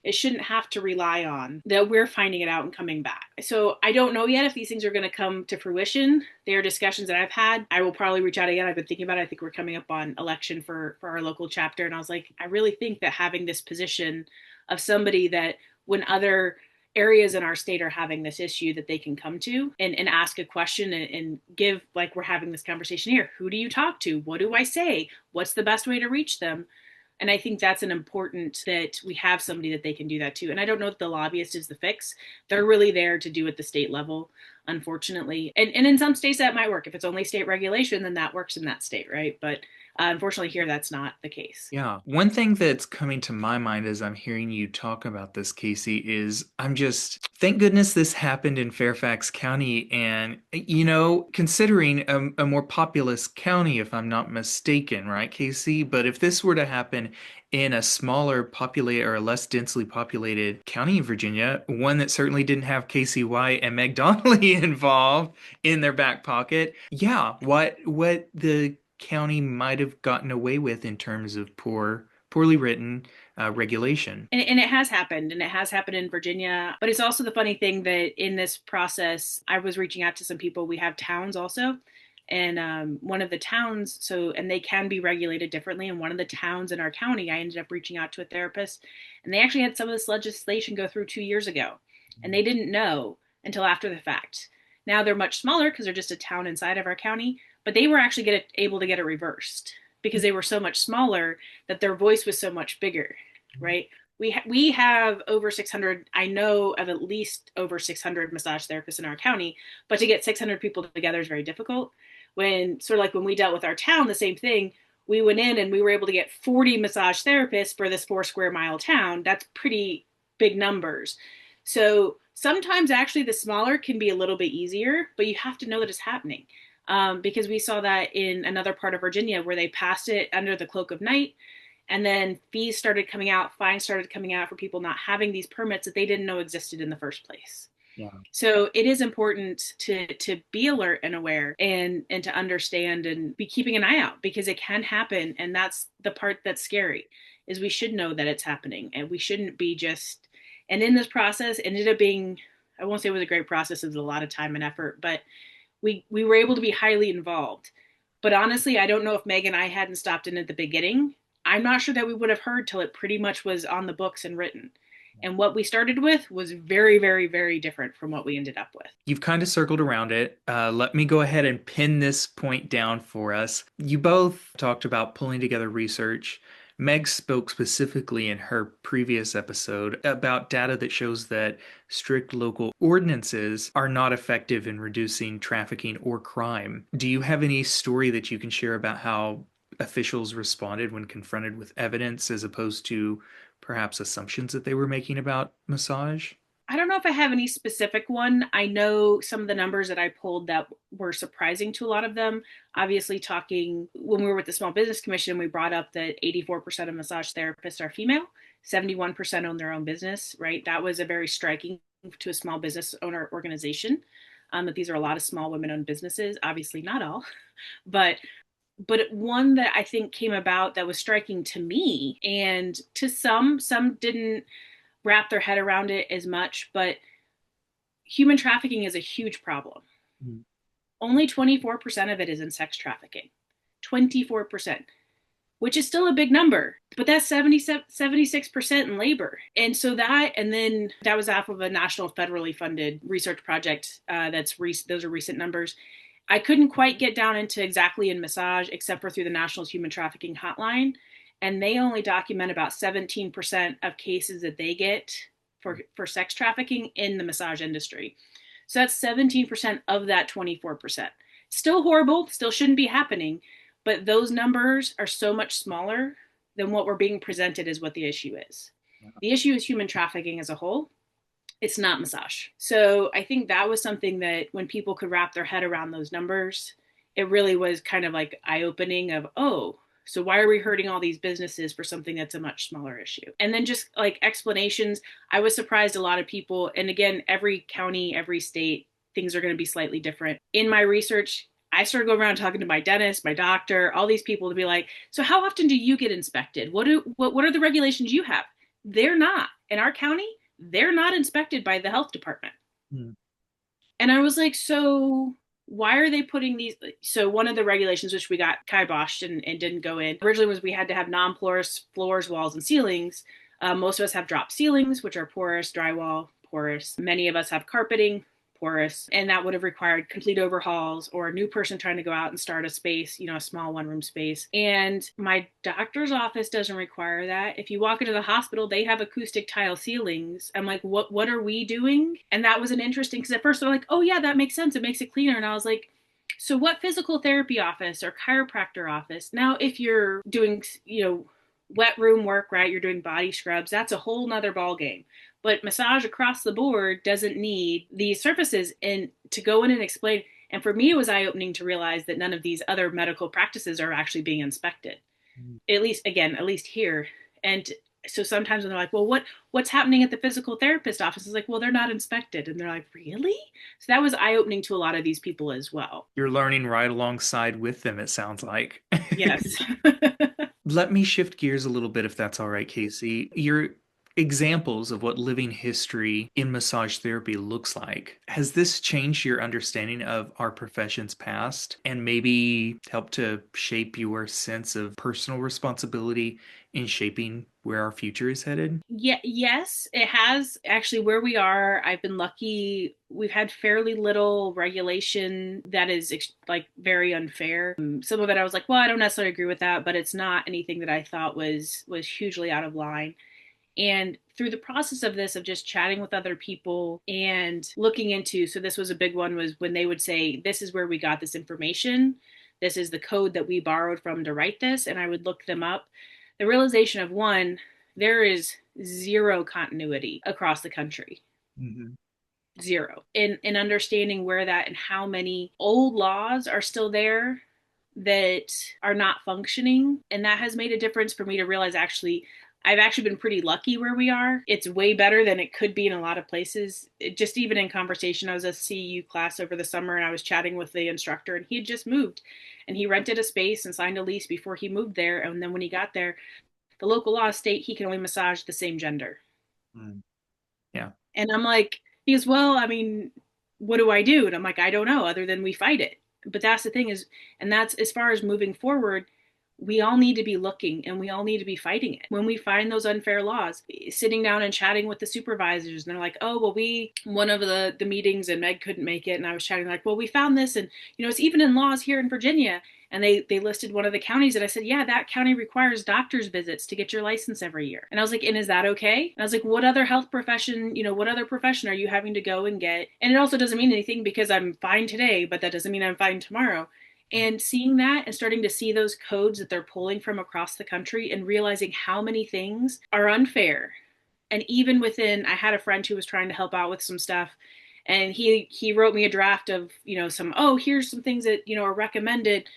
It shouldn't have to rely on that we're finding it out and coming back. So I don't know yet if these things are going to come to fruition. They are discussions that I've had. I will probably reach out again. I've been thinking about it. I think we're coming up on election for our local chapter. And I was like, I really think that having this position of somebody that when other areas in our state are having this issue that they can come to and ask a question and give, like we're having this conversation here. Who do you talk to? What do I say? What's the best way to reach them? And I think that's an important that we have somebody that they can do that too. And I don't know if the lobbyist is the fix. They're really there to do at the state level, unfortunately. And in some states that might work. If it's only state regulation, then that works in that state, right? But unfortunately here, that's not the case. Yeah. One thing that's coming to my mind as I'm hearing you talk about this, Casey, is thank goodness this happened in Fairfax County. And, considering a more populous county, if I'm not mistaken, right, Casey? But if this were to happen in a smaller populated or less densely populated county in Virginia, one that certainly didn't have Casey White and Meg Donnelly involved in their back pocket, yeah, what the county might have gotten away with in terms of poorly written regulation. And it has happened, and it has happened in Virginia. But it's also the funny thing that in this process, I was reaching out to some people. We have towns also. And one of the towns, and they can be regulated differently. And one of the towns in our county, I ended up reaching out to a therapist, and they actually had some of this legislation go through 2 years ago. And they didn't know until after the fact. Now they're much smaller because they're just a town inside of our county. But they were actually able to get it reversed because they were so much smaller that their voice was so much bigger, right? We have over 600, I know of at least over 600 massage therapists in our county, but to get 600 people together is very difficult. When we dealt with our town, the same thing, we went in and we were able to get 40 massage therapists for this 4 square mile town. That's pretty big numbers. So sometimes actually the smaller can be a little bit easier, but you have to know that it's happening. Because we saw that in another part of Virginia where they passed it under the cloak of night, and then fines started coming out for people not having these permits that they didn't know existed in the first place. Yeah. So it is important to be alert and aware and to understand and be keeping an eye out, because it can happen. And that's the part that's scary, is we should know that it's happening, and we shouldn't be just, and in this process ended up being, I won't say it was a great process, it was a lot of time and effort, but we were able to be highly involved. But honestly, I don't know if Meg and I hadn't stopped in at the beginning, I'm not sure that we would have heard till it pretty much was on the books and written. And what we started with was very, very, very different from what we ended up with. You've kind of circled around it. Let me go ahead and pin this point down for us. You both talked about pulling together research. Meg spoke specifically in her previous episode about data that shows that strict local ordinances are not effective in reducing trafficking or crime. Do you have any story that you can share about how officials responded when confronted with evidence as opposed to perhaps assumptions that they were making about massage? I don't know if I have any specific one. I know some of the numbers that I pulled that were surprising to a lot of them. Obviously, talking when we were with the Small Business Commission, we brought up that 84% of massage therapists are female, 71% own their own business, right? That was a very striking to a small business owner organization. That these are a lot of small women-owned businesses. Obviously, not all, but one that I think came about that was striking to me, and to some didn't wrap their head around it as much, but human trafficking is a huge problem. Mm-hmm. Only 24% of it is in sex trafficking. 24%, which is still a big number, but that's 76% in labor. And so that was off of a national federally funded research project. Those are recent numbers. I couldn't quite get down into exactly in massage, except for through the National Human Trafficking Hotline. And they only document about 17% of cases that they get for sex trafficking in the massage industry. So that's 17% of that 24%. Still horrible, still shouldn't be happening, but those numbers are so much smaller than what we're being presented as what the issue is. The issue is human trafficking as a whole. It's not massage. So I think that was something that when people could wrap their head around those numbers, it really was kind of like eye-opening of, oh, so why are we hurting all these businesses for something that's a much smaller issue? And then just like explanations, I was surprised a lot of people, and again, every county, every state, things are going to be slightly different. In my research, I started going around talking to my dentist, my doctor, all these people to be like, so how often do you get inspected? What are the regulations you have? They're not. In our county, they're not inspected by the health department. And I was like, so why are they putting these? So one of the regulations, which we got kiboshed and didn't go in, originally was we had to have non-porous floors, walls, and ceilings. Most of us have drop ceilings, which are porous, drywall, porous. Many of us have carpeting, porous, and that would have required complete overhauls or a new person trying to go out and start a space, a small one-room space. And my doctor's office doesn't require that. If you walk into the hospital, they have acoustic tile ceilings. I'm like, what are we doing? And that was an interesting, because at first they're like, oh yeah, that makes sense. It makes it cleaner. And I was like, so what physical therapy office or chiropractor office? Now, if you're doing, wet room work, right? You're doing body scrubs. That's a whole nother ball game. But massage across the board doesn't need these surfaces. And to go in and explain, and for me, it was eye-opening to realize that none of these other medical practices are actually being inspected. At least here. And so sometimes when they're like, well, what's happening at the physical therapist office? It's like, well, they're not inspected. And they're like, really? So that was eye-opening to a lot of these people as well. You're learning right alongside with them, it sounds like. Yes. Let me shift gears a little bit, if that's all right, Casey. Your examples of what living history in massage therapy looks like. Has this changed your understanding of our profession's past and maybe helped to shape your sense of personal responsibility in shaping where our future is headed? Yes, it has. Actually, where we are, I've been lucky. We've had fairly little regulation that is like very unfair. Some of it I was like, well, I don't necessarily agree with that, but it's not anything that I thought was hugely out of line. And through the process of this, of just chatting with other people and looking into, so this was a big one, was when they would say, this is where we got this information. This is the code that we borrowed from to write this. And I would look them up. The realization of, one, there is zero continuity across the country. Mm-hmm. Zero. In understanding where that and how many old laws are still there that are not functioning. And that has made a difference for me to realize, actually, I've actually been pretty lucky where we are. It's way better than it could be in a lot of places. Just even in conversation, I was at a CEU class over the summer and I was chatting with the instructor, and he had just moved and he rented a space and signed a lease before he moved there. And then when he got there, the local laws state he can only massage the same gender. Yeah. And I'm like, he goes, well, I mean, what do I do? And I'm like, I don't know, other than we fight it. But that's the thing is, and that's as far as moving forward, we all need to be looking and we all need to be fighting it. When we find those unfair laws, sitting down and chatting with the supervisors, and they're like, oh, well, one of the meetings and Meg couldn't make it. And I was chatting like, well, we found this. And, it's even in laws here in Virginia. And they listed one of the counties, and I said, yeah, that county requires doctor's visits to get your license every year. And I was like, and is that okay? And I was like, what other health profession, what other profession are you having to go and get? And it also doesn't mean anything because I'm fine today, but that doesn't mean I'm fine tomorrow. And seeing that and starting to see those codes that they're pulling from across the country and realizing how many things are unfair. And even within, I had a friend who was trying to help out with some stuff, and he wrote me a draft of, here's some things that, are recommended.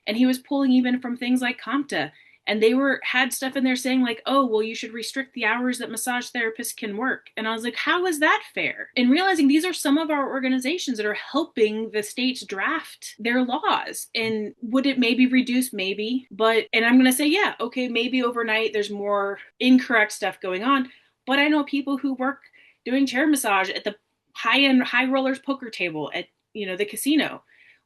And he was pulling even from things like CompTIA. And they had stuff in there saying like, oh, well, you should restrict the hours that massage therapists can work. And I was like, how is that fair? And realizing these are some of our organizations that are helping the states draft their laws. And would it maybe reduce? Maybe. And I'm going to say, yeah, okay, maybe overnight there's more incorrect stuff going on. But I know people who work doing chair massage at the high-end high rollers poker table at, the casino.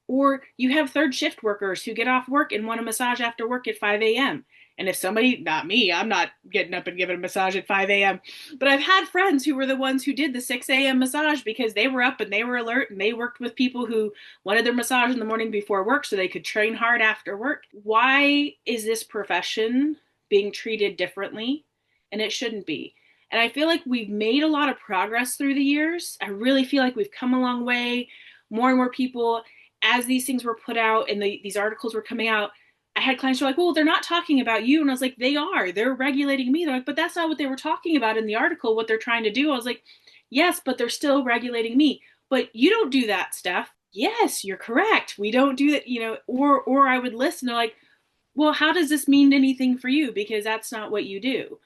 Or you have third shift workers who get off work and want a massage after work at 5 a.m. And if somebody, not me, I'm not getting up and giving a massage at 5 a.m. But I've had friends who were the ones who did the 6 a.m. massage because they were up and they were alert and they worked with people who wanted their massage in the morning before work so they could train hard after work. Why is this profession being treated differently? And it shouldn't be. And I feel like we've made a lot of progress through the years. I really feel like we've come a long way. More and more people, as these things were put out and these articles were coming out, I had clients who were like, well, they're not talking about you. And I was like, they are. They're regulating me. They're like, but that's not what they were talking about in the article, what they're trying to do. I was like, yes, but they're still regulating me. But you don't do that, Steph. Yes, you're correct. We don't do that, or I would listen. They're like, well, how does this mean anything for you? Because that's not what you do.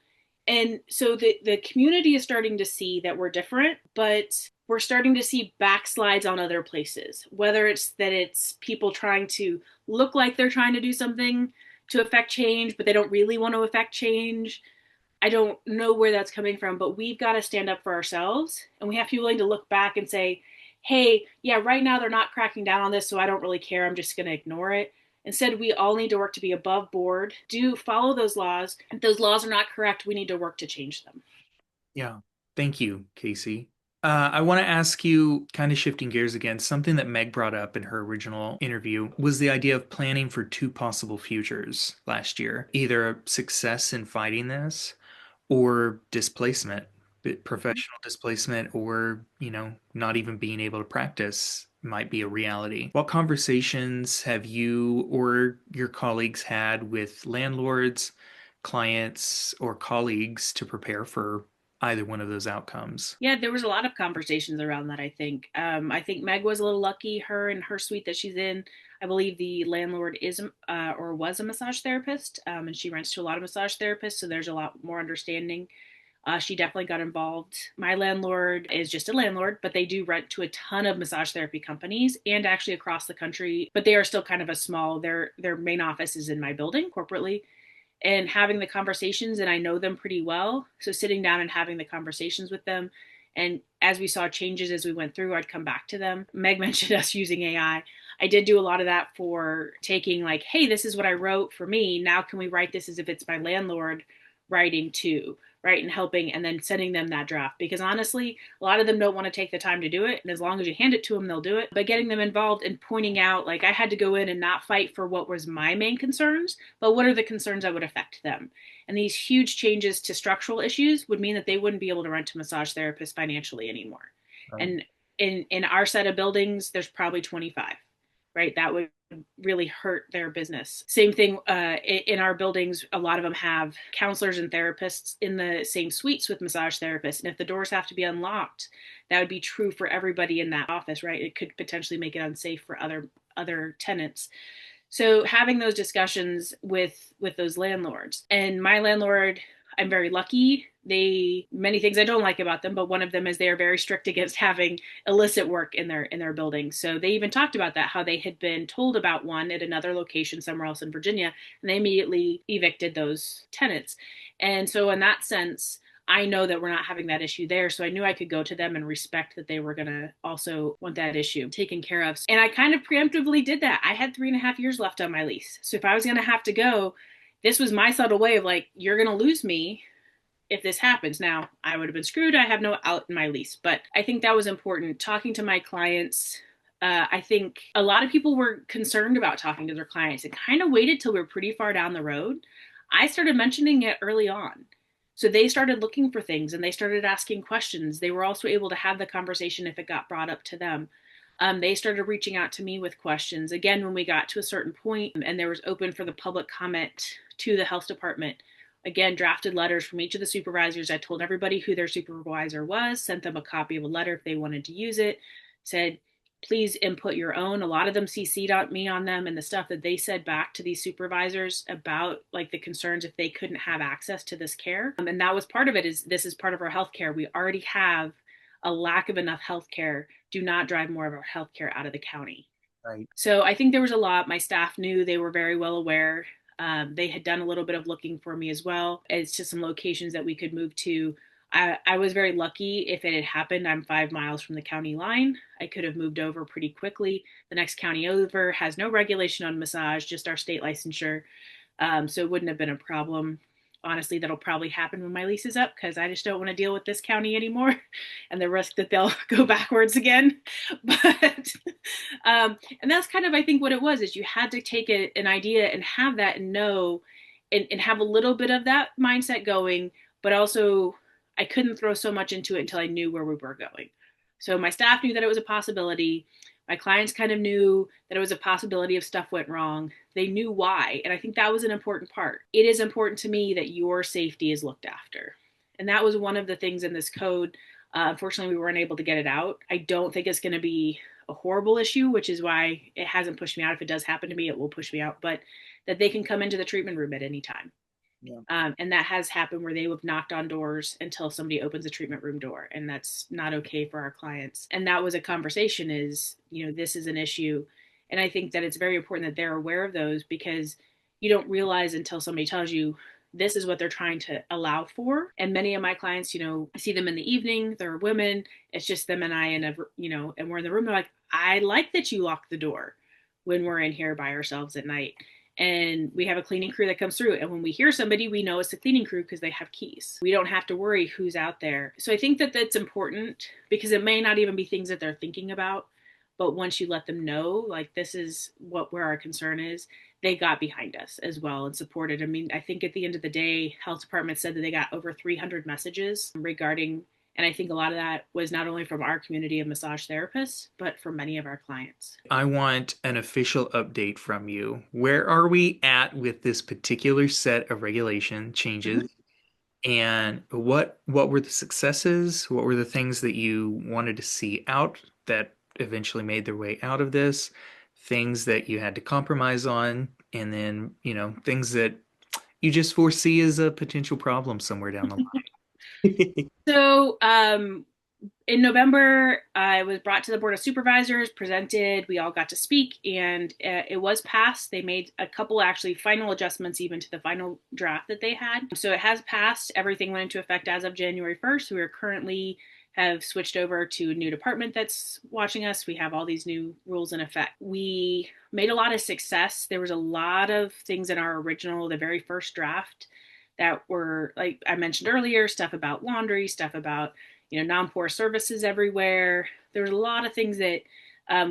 And so the community is starting to see that we're different, but we're starting to see backslides on other places, whether it's that it's people trying to look like they're trying to do something to affect change, but they don't really want to affect change. I don't know where that's coming from, but we've got to stand up for ourselves, and we have to be willing to look back and say, hey, yeah, right now they're not cracking down on this, so I don't really care. I'm just going to ignore it. Instead, we all need to work to be above board, follow those laws. If those laws are not correct, we need to work to change them. Yeah. Thank you, Casey. I want to ask you, kind of shifting gears again, something that Meg brought up in her original interview was the idea of planning for two possible futures last year, either success in fighting this or displacement, professional displacement, or, not even being able to practice might be a reality. What conversations have you or your colleagues had with landlords, clients, or colleagues to prepare for either one of those outcomes? Yeah, there was a lot of conversations around that, I think. I think Meg was a little lucky. Her and her suite that she's in, I believe the landlord is or was a massage therapist, and she rents to a lot of massage therapists, so there's a lot more understanding. She definitely got involved. My landlord is just a landlord, but they do rent to a ton of massage therapy companies and actually across the country, but they are still kind of a small, their main office is in my building corporately. And having the conversations, and I know them pretty well. So sitting down and having the conversations with them. And as we saw changes as we went through, I'd come back to them. Meg mentioned us using AI. I did do a lot of that for taking like, hey, this is what I wrote for me. Now can we write this as if it's my landlord writing too, right? And helping and then sending them that draft. Because honestly, a lot of them don't want to take the time to do it. And as long as you hand it to them, they'll do it. But getting them involved and pointing out, like I had to go in and not fight for what was my main concerns, but what are the concerns that would affect them? And these huge changes to structural issues would mean that they wouldn't be able to rent to massage therapists financially anymore. Right. And in our set of buildings, there's probably 25, right? That would really hurt their business. Same thing in our buildings, a lot of them have counselors and therapists in the same suites with massage therapists. And if the doors have to be unlocked, that would be true for everybody in that office, right? It could potentially make it unsafe for other tenants. So having those discussions with those landlords. And my landlord, I'm very lucky. Many things I don't like about them, but one of them is they are very strict against having illicit work in their buildings. So they even talked about that, how they had been told about one at another location somewhere else in Virginia, and they immediately evicted those tenants. And so in that sense, I know that we're not having that issue there. So I knew I could go to them and respect that they were going to also want that issue taken care of. And I kind of preemptively did that. I had 3.5 years left on my lease. So if I was going to have to go, this was my subtle way of like, you're going to lose me if this happens. Now, I would have been screwed. I have no out in my lease. But I think that was important. Talking to my clients, I think a lot of people were concerned about talking to their clients. It kind of waited till we were pretty far down the road. I started mentioning it early on. So they started looking for things and they started asking questions. They were also able to have the conversation if it got brought up to them. They started reaching out to me with questions. Again, when we got to a certain point and there was open for the public comment to the health department, again, drafted letters from each of the supervisors. I told everybody who their supervisor was, sent them a copy of a letter if they wanted to use it, said, please input your own. A lot of them CC'd me on them and the stuff that they said back to these supervisors about like the concerns if they couldn't have access to this care. And that was part of it. This is part of our healthcare. We already have a lack of enough healthcare. Do not drive more of our healthcare out of the county. Right. So I think there was a lot. My staff knew, they were very well aware. They had done a little bit of looking for me as well as to some locations that we could move to. I was very lucky. If it had happened, I'm 5 miles from the county line. I could have moved over pretty quickly. The next county over has no regulation on massage, just our state licensure. So it wouldn't have been a problem. Honestly, that'll probably happen when my lease is up because I just don't want to deal with this county anymore and the risk that they'll go backwards again. But and that's kind of, I think, what it was, is you had to take an idea and have that and know and have a little bit of that mindset going, but also I couldn't throw so much into it until I knew where we were going. So my staff knew that it was a possibility. My clients kind of knew that it was a possibility if stuff went wrong. They knew why. And I think that was an important part. It is important to me that your safety is looked after. And that was one of the things in this code. Unfortunately, we weren't able to get it out. I don't think it's going to be a horrible issue, which is why it hasn't pushed me out. If it does happen to me, it will push me out, but that they can come into the treatment room at any time. Yeah. And that has happened where they have knocked on doors until somebody opens a treatment room door, and that's not okay for our clients. And that was a conversation is, this is an issue. And I think that it's very important that they're aware of those, because you don't realize until somebody tells you this is what they're trying to allow for. And many of my clients, I see them in the evening, they're women, it's just them and I, and we're in the room, they're like, I like that you lock the door when we're in here by ourselves at night. And we have a cleaning crew that comes through. And when we hear somebody, we know it's the cleaning crew because they have keys. We don't have to worry who's out there. So I think that that's important, because it may not even be things that they're thinking about. But once you let them know, like, this is where our concern is, they got behind us as well and supported. I mean, I think at the end of the day, health department said that they got over 300 messages regarding, and I think a lot of that was not only from our community of massage therapists, but from many of our clients. I want an official update from you. Where are we at with this particular set of regulation changes? Mm-hmm. And what were the successes? What were the things that you wanted to see out that eventually made their way out of this? Things that you had to compromise on, and then, things that you just foresee as a potential problem somewhere down the line. So, in November, I was brought to the Board of Supervisors, presented, we all got to speak, and it was passed. They made a couple actually final adjustments even to the final draft that they had. So it has passed. Everything went into effect as of January 1st. We are currently have switched over to a new department that's watching us. We have all these new rules in effect. We made a lot of success. There was a lot of things in our original, the very first draft, that were, like I mentioned earlier, stuff about laundry, stuff about, non-porous services everywhere. There was a lot of things that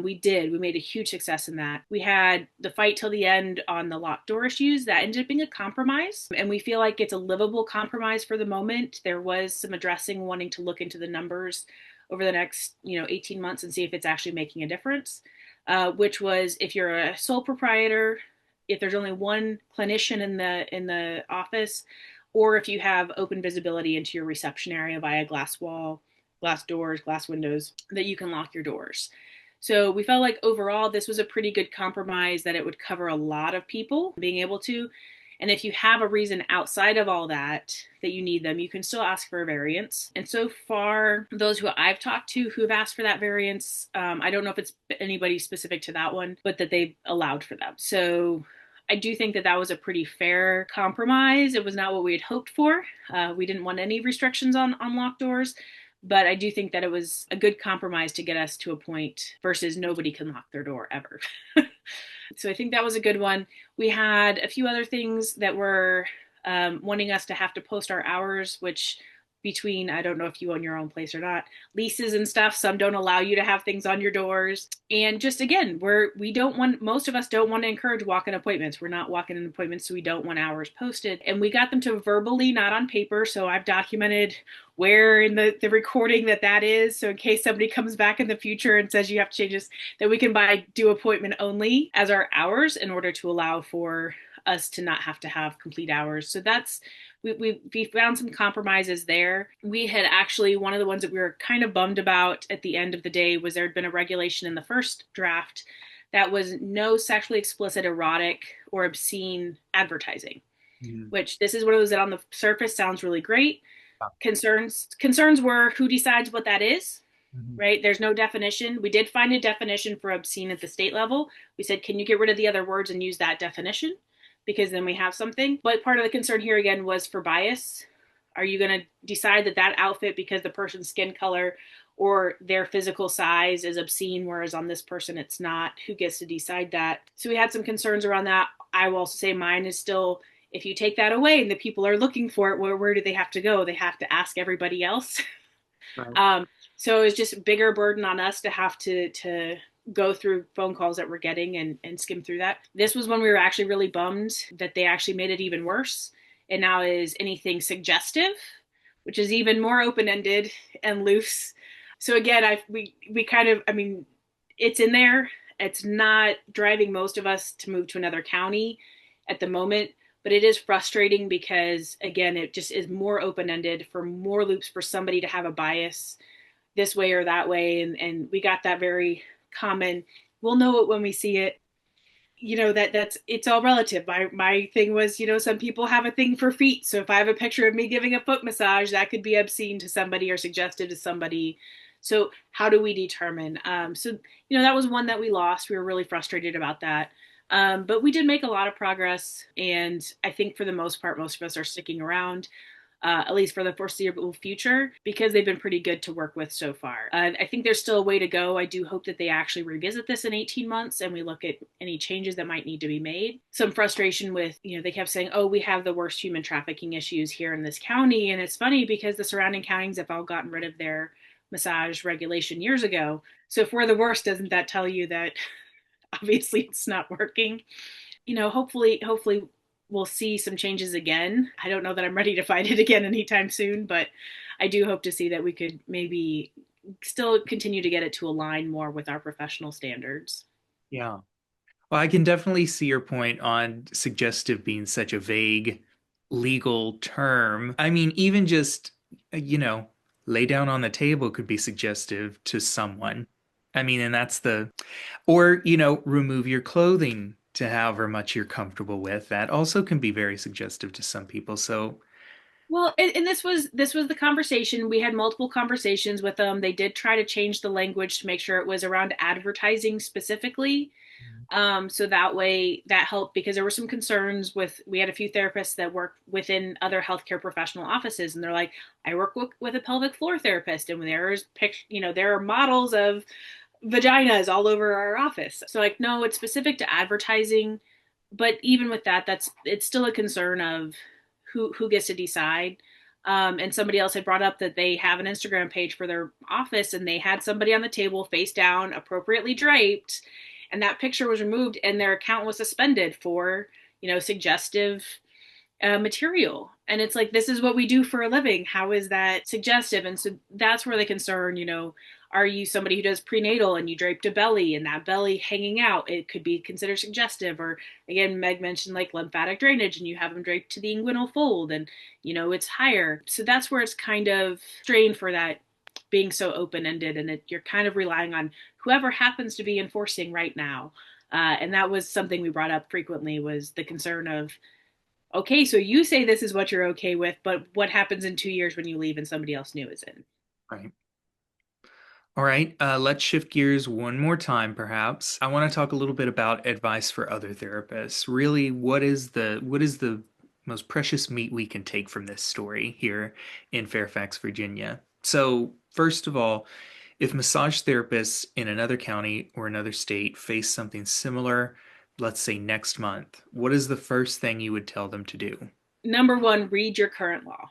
we made a huge success in that. We had the fight till the end on the locked door issues. That ended up being a compromise, and we feel like it's a livable compromise for the moment. There was some addressing, wanting to look into the numbers over the next 18 months and see if it's actually making a difference, which was, if you're a sole proprietor, if there's only one clinician in the office, or if you have open visibility into your reception area via glass wall, glass doors, glass windows, that you can lock your doors. So we felt like overall this was a pretty good compromise, that it would cover a lot of people being able to. And if you have a reason outside of all that you need them, you can still ask for a variance. And so far, those who I've talked to who have asked for that variance, I don't know if it's anybody specific to that one, but that they've allowed for them. So I do think that was a pretty fair compromise. It was not what we had hoped for. We didn't want any restrictions on locked doors. But I do think that it was a good compromise to get us to a point versus nobody can lock their door ever. So I think that was a good one. We had a few other things that were wanting us to have to post our hours, which between, I don't know if you own your own place or not, leases and stuff, some don't allow you to have things on your doors. And just again, most of us don't want to encourage walk-in appointments. We're not walk-in appointments, so we don't want hours posted. And we got them to verbally, not on paper. So I've documented where in the recording that is. So in case somebody comes back in the future and says you have to change this, that we can do appointment only as our hours in order to allow for us to not have to have complete hours. So we found some compromises there. We had actually, one of the ones that we were kind of bummed about at the end of the day was there had been a regulation in the first draft that was no sexually explicit, erotic, or obscene advertising, which this is one of those that on the surface sounds really great. Concerns were who decides what that is, right? There's no definition. We did find a definition for obscene at the state level. We said, can you get rid of the other words and use that definition? Because then we have something. But part of the concern here again was for bias. Are you going to decide that outfit, because the person's skin color or their physical size is obscene, whereas on this person it's not? Who gets to decide that? So we had some concerns around that. I will also say mine is still, if you take that away and the people are looking for it, where do they have to go? They have to ask everybody else. Right. So it was just a bigger burden on us to have to go through phone calls that we're getting and skim through that. This was when we were actually really bummed that they actually made it even worse. And now is anything suggestive, which is even more open-ended and loose. So again, it's in there. It's not driving most of us to move to another county at the moment, but it is frustrating because, again, it just is more open-ended for more loops for somebody to have a bias this way or that way. And we got that very common, we'll know it when we see it. That's it's all relative. My thing was, some people have a thing for feet. So if I have a picture of me giving a foot massage, that could be obscene to somebody or suggestive to somebody. So how do we determine? That was one that we lost. We were really frustrated about that. But we did make a lot of progress. And I think for the most part, most of us are sticking around, at least for the foreseeable future, because they've been pretty good to work with so far. I think there's still a way to go. I do hope that they actually revisit this in 18 months and we look at any changes that might need to be made. Some frustration with, they kept saying, oh, we have the worst human trafficking issues here in this county. And it's funny because the surrounding counties have all gotten rid of their massage regulation years ago. So if we're the worst, doesn't that tell you that obviously it's not working? Hopefully we'll see some changes again. I don't know that I'm ready to fight it again anytime soon, but I do hope to see that we could maybe still continue to get it to align more with our professional standards. Yeah. Well, I can definitely see your point on suggestive being such a vague legal term. I mean, even just, lay down on the table could be suggestive to someone. I mean, and or, remove your clothing to however much you're comfortable with. That also can be very suggestive to some people. So, well, and this was the conversation. We had multiple conversations with them. They did try to change the language to make sure it was around advertising specifically. So that way that helped, because there were some concerns we had a few therapists that work within other healthcare professional offices, and they're like, I work with a pelvic floor therapist, and there are models of vaginas all over our office. So like, no, it's specific to advertising. But even with that, it's still a concern of who gets to decide. And somebody else had brought up that they have an Instagram page for their office, and they had somebody on the table face down, appropriately draped, and that picture was removed and their account was suspended for, suggestive material. And it's like, this is what we do for a living. How is that suggestive? And so that's where the concern, are you somebody who does prenatal and you draped a belly and that belly hanging out? It could be considered suggestive. Or again, Meg mentioned like lymphatic drainage and you have them draped to the inguinal fold and, it's higher. So that's where it's kind of strained for that being so open-ended, and you're kind of relying on whoever happens to be enforcing right now. And that was something we brought up frequently, was the concern of, okay, so you say this is what you're okay with, but what happens in 2 years when you leave and somebody else new is in? right. All right, let's shift gears one more time, perhaps. I want to talk a little bit about advice for other therapists. Really, what is the most precious meat we can take from this story here in Fairfax, Virginia? So, first of all, if massage therapists in another county or another state face something similar, let's say next month, what is the first thing you would tell them to do? Number one, read your current law.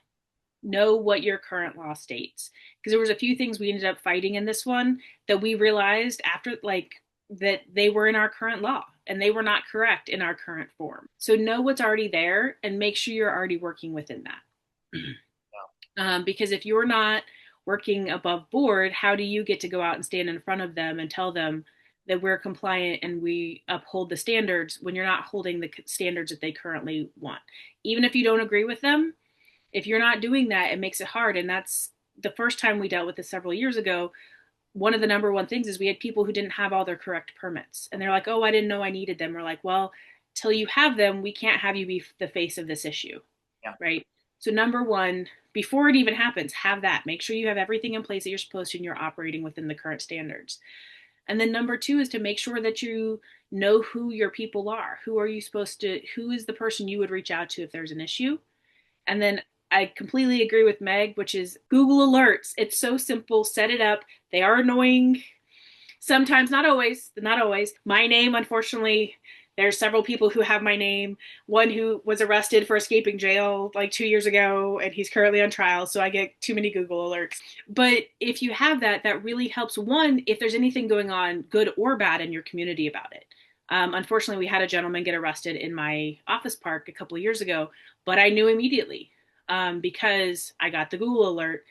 Know what your current law states. Because there was a few things we ended up fighting in this one that we realized after, like, that they were in our current law and they were not correct in our current form. So know what's already there and make sure you're already working within that. Because if you're not working above board, how do you get to go out and stand in front of them and tell them that we're compliant and we uphold the standards when you're not holding the standards that they currently want? Even if you don't agree with them, if you're not doing that, it makes it hard. And that's the first time we dealt with this several years ago. One of the number one things is we had people who didn't have all their correct permits. And they're like, oh, I didn't know I needed them. We're like, well, till you have them, we can't have you be the face of this issue. Yeah. Right. So number one, before it even happens, have that. Make sure you have everything in place that you're supposed to and you're operating within the current standards. And then number two is to make sure that you know who your people are. Who is the person you would reach out to if there's an issue? And then I completely agree with Meg, which is Google Alerts. It's so simple. Set it up. They are annoying. Sometimes, not always. My name, unfortunately, there's several people who have my name. One who was arrested for escaping jail like 2 years ago, and he's currently on trial. So I get too many Google alerts. But if you have that, that really helps. One, if there's anything going on, good or bad, in your community about it. Unfortunately, we had a gentleman get arrested in my office park a couple of years ago, but I knew immediately because I got the Google alert.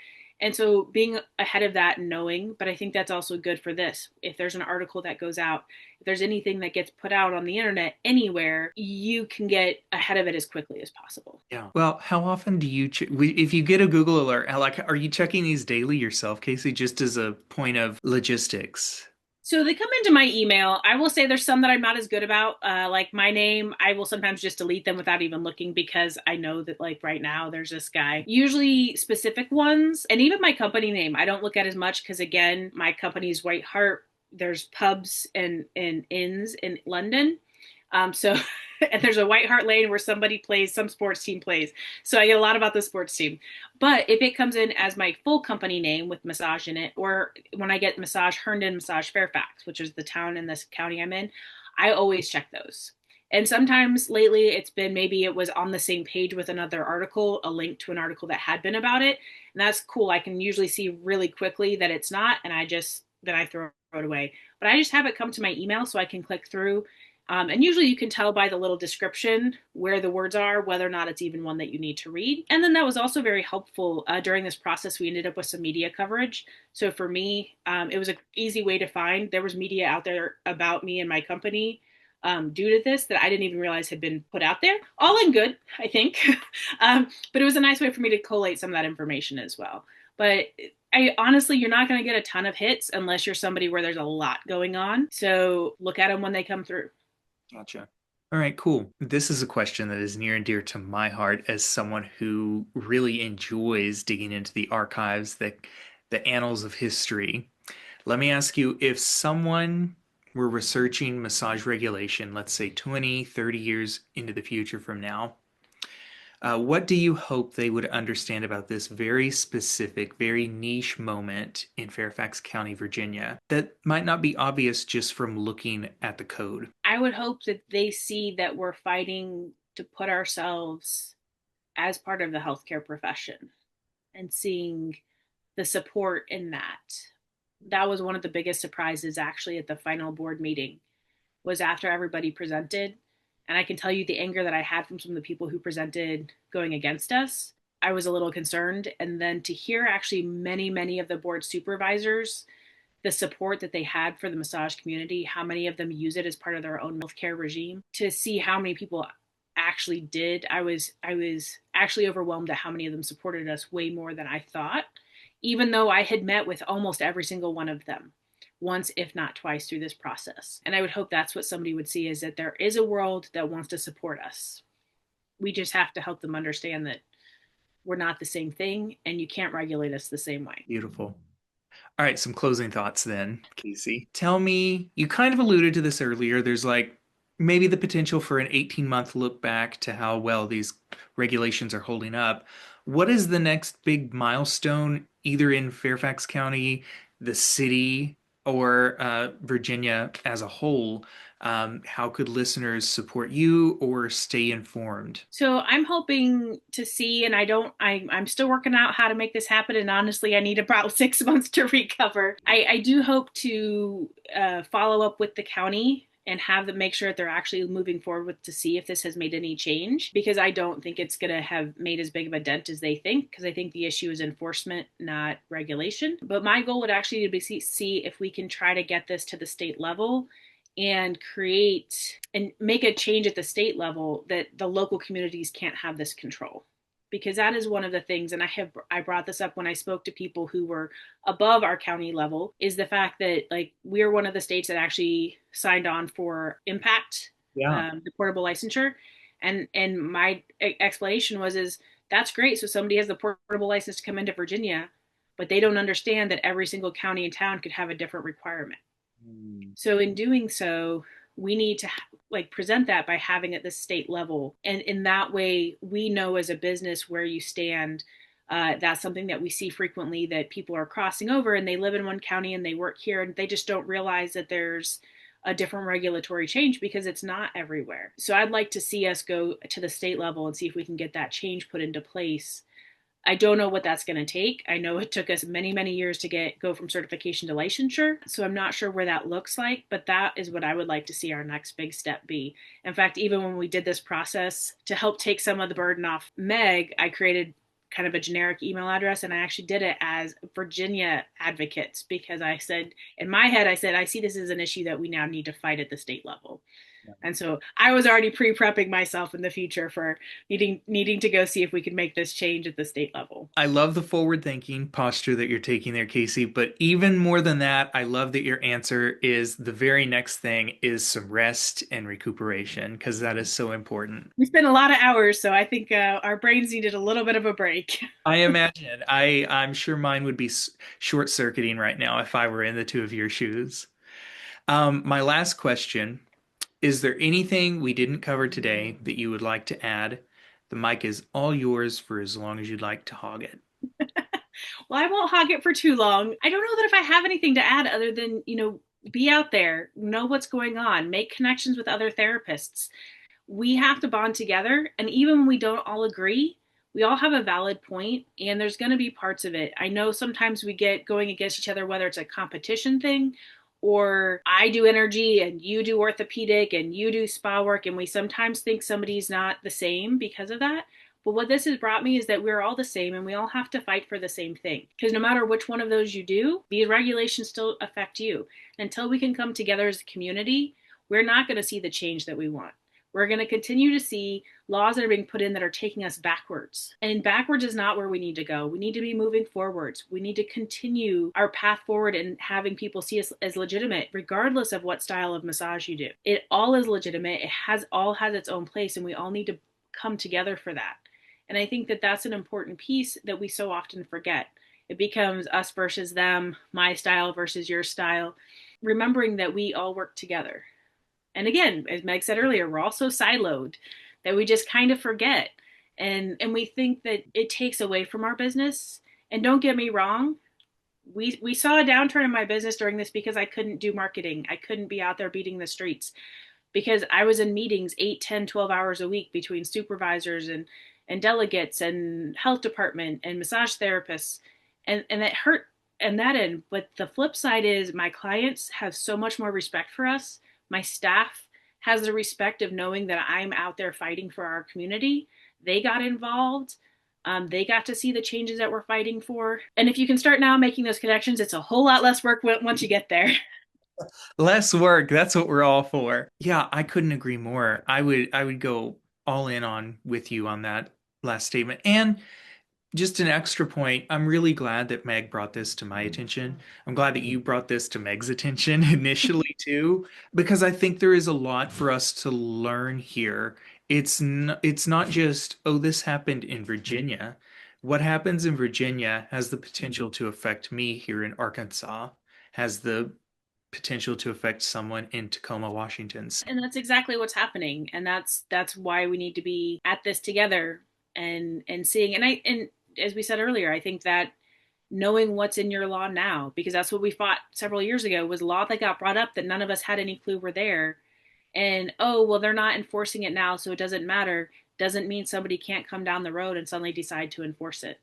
And so being ahead of that and knowing, but I think that's also good for this. If there's an article that goes out, if there's anything that gets put out on the internet anywhere, you can get ahead of it as quickly as possible. Yeah. Well, how often do you, if you get a Google alert, like, are you checking these daily yourself, Casey, just as a point of logistics? So they come into my email. I will say there's some that I'm not as good about. Like my name, I will sometimes just delete them without even looking because I know that like right now there's this guy. Usually specific ones, and even my company name, I don't look at as much because again, my company's White Hart. There's pubs and inns in London. So and there's a White Hart Lane where somebody plays, some sports team plays. So I get a lot about the sports team. But if it comes in as my full company name with massage in it, or when I get massage Herndon Massage Fairfax, which is the town in this county I'm in, I always check those. And sometimes lately it's been maybe it was on the same page with another article, a link to an article that had been about it. And that's cool. I can usually see really quickly that it's not, and then I throw it away. But I just have it come to my email so I can click through. And usually you can tell by the little description where the words are, whether or not it's even one that you need to read. And then that was also very helpful during this process. We ended up with some media coverage. So for me, it was an easy way to find. There was media out there about me and my company due to this that I didn't even realize had been put out there. All in good, I think. But it was a nice way for me to collate some of that information as well. But honestly, you're not going to get a ton of hits unless you're somebody where there's a lot going on. So look at them when they come through. Gotcha. All right, cool. This is a question that is near and dear to my heart as someone who really enjoys digging into the archives, the annals of history. Let me ask you, if someone were researching massage regulation, let's say 20, 30 years into the future from now, what do you hope they would understand about this very specific, very niche moment in Fairfax County, Virginia, that might not be obvious just from looking at the code? I would hope that they see that we're fighting to put ourselves as part of the healthcare profession and seeing the support in that. That was one of the biggest surprises actually at the final board meeting, was after everybody presented. And I can tell you the anger that I had from some of the people who presented going against us, I was a little concerned. And then to hear actually many of the board supervisors, the support that they had for the massage community, how many of them use it as part of their own healthcare regime, to see how many people actually did, I was actually overwhelmed at how many of them supported us way more than I thought, even though I had met with almost every single one of them once, if not twice, through this process. And I would hope that's what somebody would see, is that there is a world that wants to support us. We just have to help them understand that we're not the same thing and you can't regulate us the same way. Beautiful. All right, some closing thoughts then, Casey. Tell me, you kind of alluded to this earlier. There's like maybe the potential for an 18-month look back to how well these regulations are holding up. What is the next big milestone, either in Fairfax County, the city, or Virginia as a whole? How could listeners support you or stay informed? So I'm hoping to see, and I'm still working out how to make this happen. And honestly, I need about 6 months to recover. I do hope to follow up with the county and have them make sure that they're actually moving forward with to see if this has made any change, because I don't think it's going to have made as big of a dent as they think, because I think the issue is enforcement, not regulation. But my goal would actually be to see if we can try to get this to the state level and create and make a change at the state level that the local communities can't have this control. Because that is one of the things, and I brought this up when I spoke to people who were above our county level, is the fact that like we're one of the states that actually signed on for impact, the portable licensure, and my explanation is that's great. So somebody has the portable license to come into Virginia, but they don't understand that every single county and town could have a different requirement. So in doing so, we need to present that by having at the state level. And in that way, we know as a business where you stand. That's something that we see frequently, that people are crossing over and they live in one county and they work here and they just don't realize that there's a different regulatory change because it's not everywhere. So I'd like to see us go to the state level and see if we can get that change put into place. I don't know what that's going to take. I know it took us many years to go from certification to licensure. So I'm not sure where that looks like, but that is what I would like to see our next big step be. In fact, even when we did this process to help take some of the burden off Meg, I created kind of a generic email address, and I actually did it as Virginia Advocates, because I said, in my head, I said, I see this as an issue that we now need to fight at the state level. And so I was already pre-prepping myself in the future for needing to go see if we could make this change at the state level. I love the forward-thinking posture that you're taking there, Casey, but even more than that, I love that your answer is the very next thing is some rest and recuperation, because that is so important. We spent a lot of hours, so I think our brains needed a little bit of a break. I imagine. I'm sure mine would be short-circuiting right now if I were in the two of your shoes. My last question: is there anything we didn't cover today that you would like to add? The mic is all yours for as long as you'd like to hog it. Well, I won't hog it for too long. I don't know that if I have anything to add other than, be out there, know what's going on, make connections with other therapists. We have to bond together. And even when we don't all agree, we all have a valid point, and there's going to be parts of it. I know sometimes we get going against each other, whether it's a competition thing, or I do energy and you do orthopedic and you do spa work, and we sometimes think somebody's not the same because of that. But what this has brought me is that we're all the same, and we all have to fight for the same thing. Because no matter which one of those you do, these regulations still affect you. Until we can come together as a community, we're not going to see the change that we want. We're going to continue to see laws that are being put in that are taking us backwards. And backwards is not where we need to go. We need to be moving forwards. We need to continue our path forward and having people see us as legitimate, regardless of what style of massage you do. It all is legitimate. It all has its own place, and we all need to come together for that. And I think that that's an important piece that we so often forget. It becomes us versus them, my style versus your style, remembering that we all work together. And again, as Meg said earlier, we're all so siloed that we just kind of forget. And we think that it takes away from our business. And don't get me wrong, we saw a downturn in my business during this because I couldn't do marketing. I couldn't be out there beating the streets because I was in meetings 8, 10, 12 hours a week between supervisors and delegates and health department and massage therapists. And it hurt on that end. But the flip side is my clients have so much more respect for us. My staff has the respect of knowing that I'm out there fighting for our community. They got involved. They got to see the changes that we're fighting for. And if you can start now making those connections, it's a whole lot less work once you get there. Less work. That's what we're all for. Yeah, I couldn't agree more. I would go all in on with you on that last statement. And just an extra point, I'm really glad that Meg brought this to my attention. I'm glad that you brought this to Meg's attention initially too, because I think there is a lot for us to learn here. It's not just, oh, this happened in Virginia. What happens in Virginia has the potential to affect me here in Arkansas, has the potential to affect someone in Tacoma, Washington. And that's exactly what's happening. And that's why we need to be at this together and seeing. And as we said earlier, I think that knowing what's in your law now, because that's what we fought several years ago, was law that got brought up that none of us had any clue were there. And, oh, well, they're not enforcing it now, so it doesn't matter. Doesn't mean somebody can't come down the road and suddenly decide to enforce it.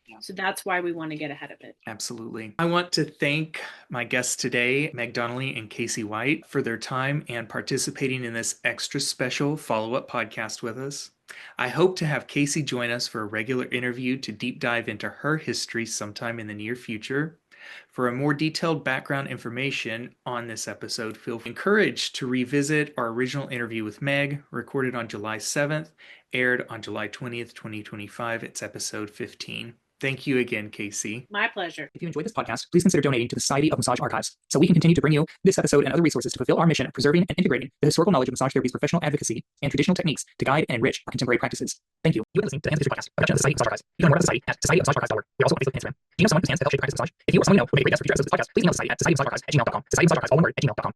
Yeah. So that's why we want to get ahead of it. Absolutely. I want to thank my guests today, Meg Donnelly and Casey White, for their time and participating in this extra special follow-up podcast with us. I hope to have Casey join us for a regular interview to deep dive into her history sometime in the near future. For a more detailed background information on this episode, feel encouraged to revisit our original interview with Meg, recorded on July 7th, aired on July 20th, 2025. It's episode 15. Thank you again, Casey. My pleasure. If you enjoyed this podcast, please consider donating to the Society of Massage Archives so we can continue to bring you this episode and other resources to fulfill our mission of preserving and integrating the historical knowledge of massage therapy's professional advocacy and traditional techniques to guide and enrich our contemporary practices. Thank you. You are listening to the Hands of History podcast, production of the Society of Massage Archives. You can learn more about the Society at societyofmassagearchives.org. We're also on Facebook and Instagram. Do you know someone whose hands that help shape the practice of massage? If you or someone you know would be a great guest for future episodes of this podcast, please email the Society at societyofmassagearchives@gmail.com. Society of Massage Archives, all one word, @gmail.com.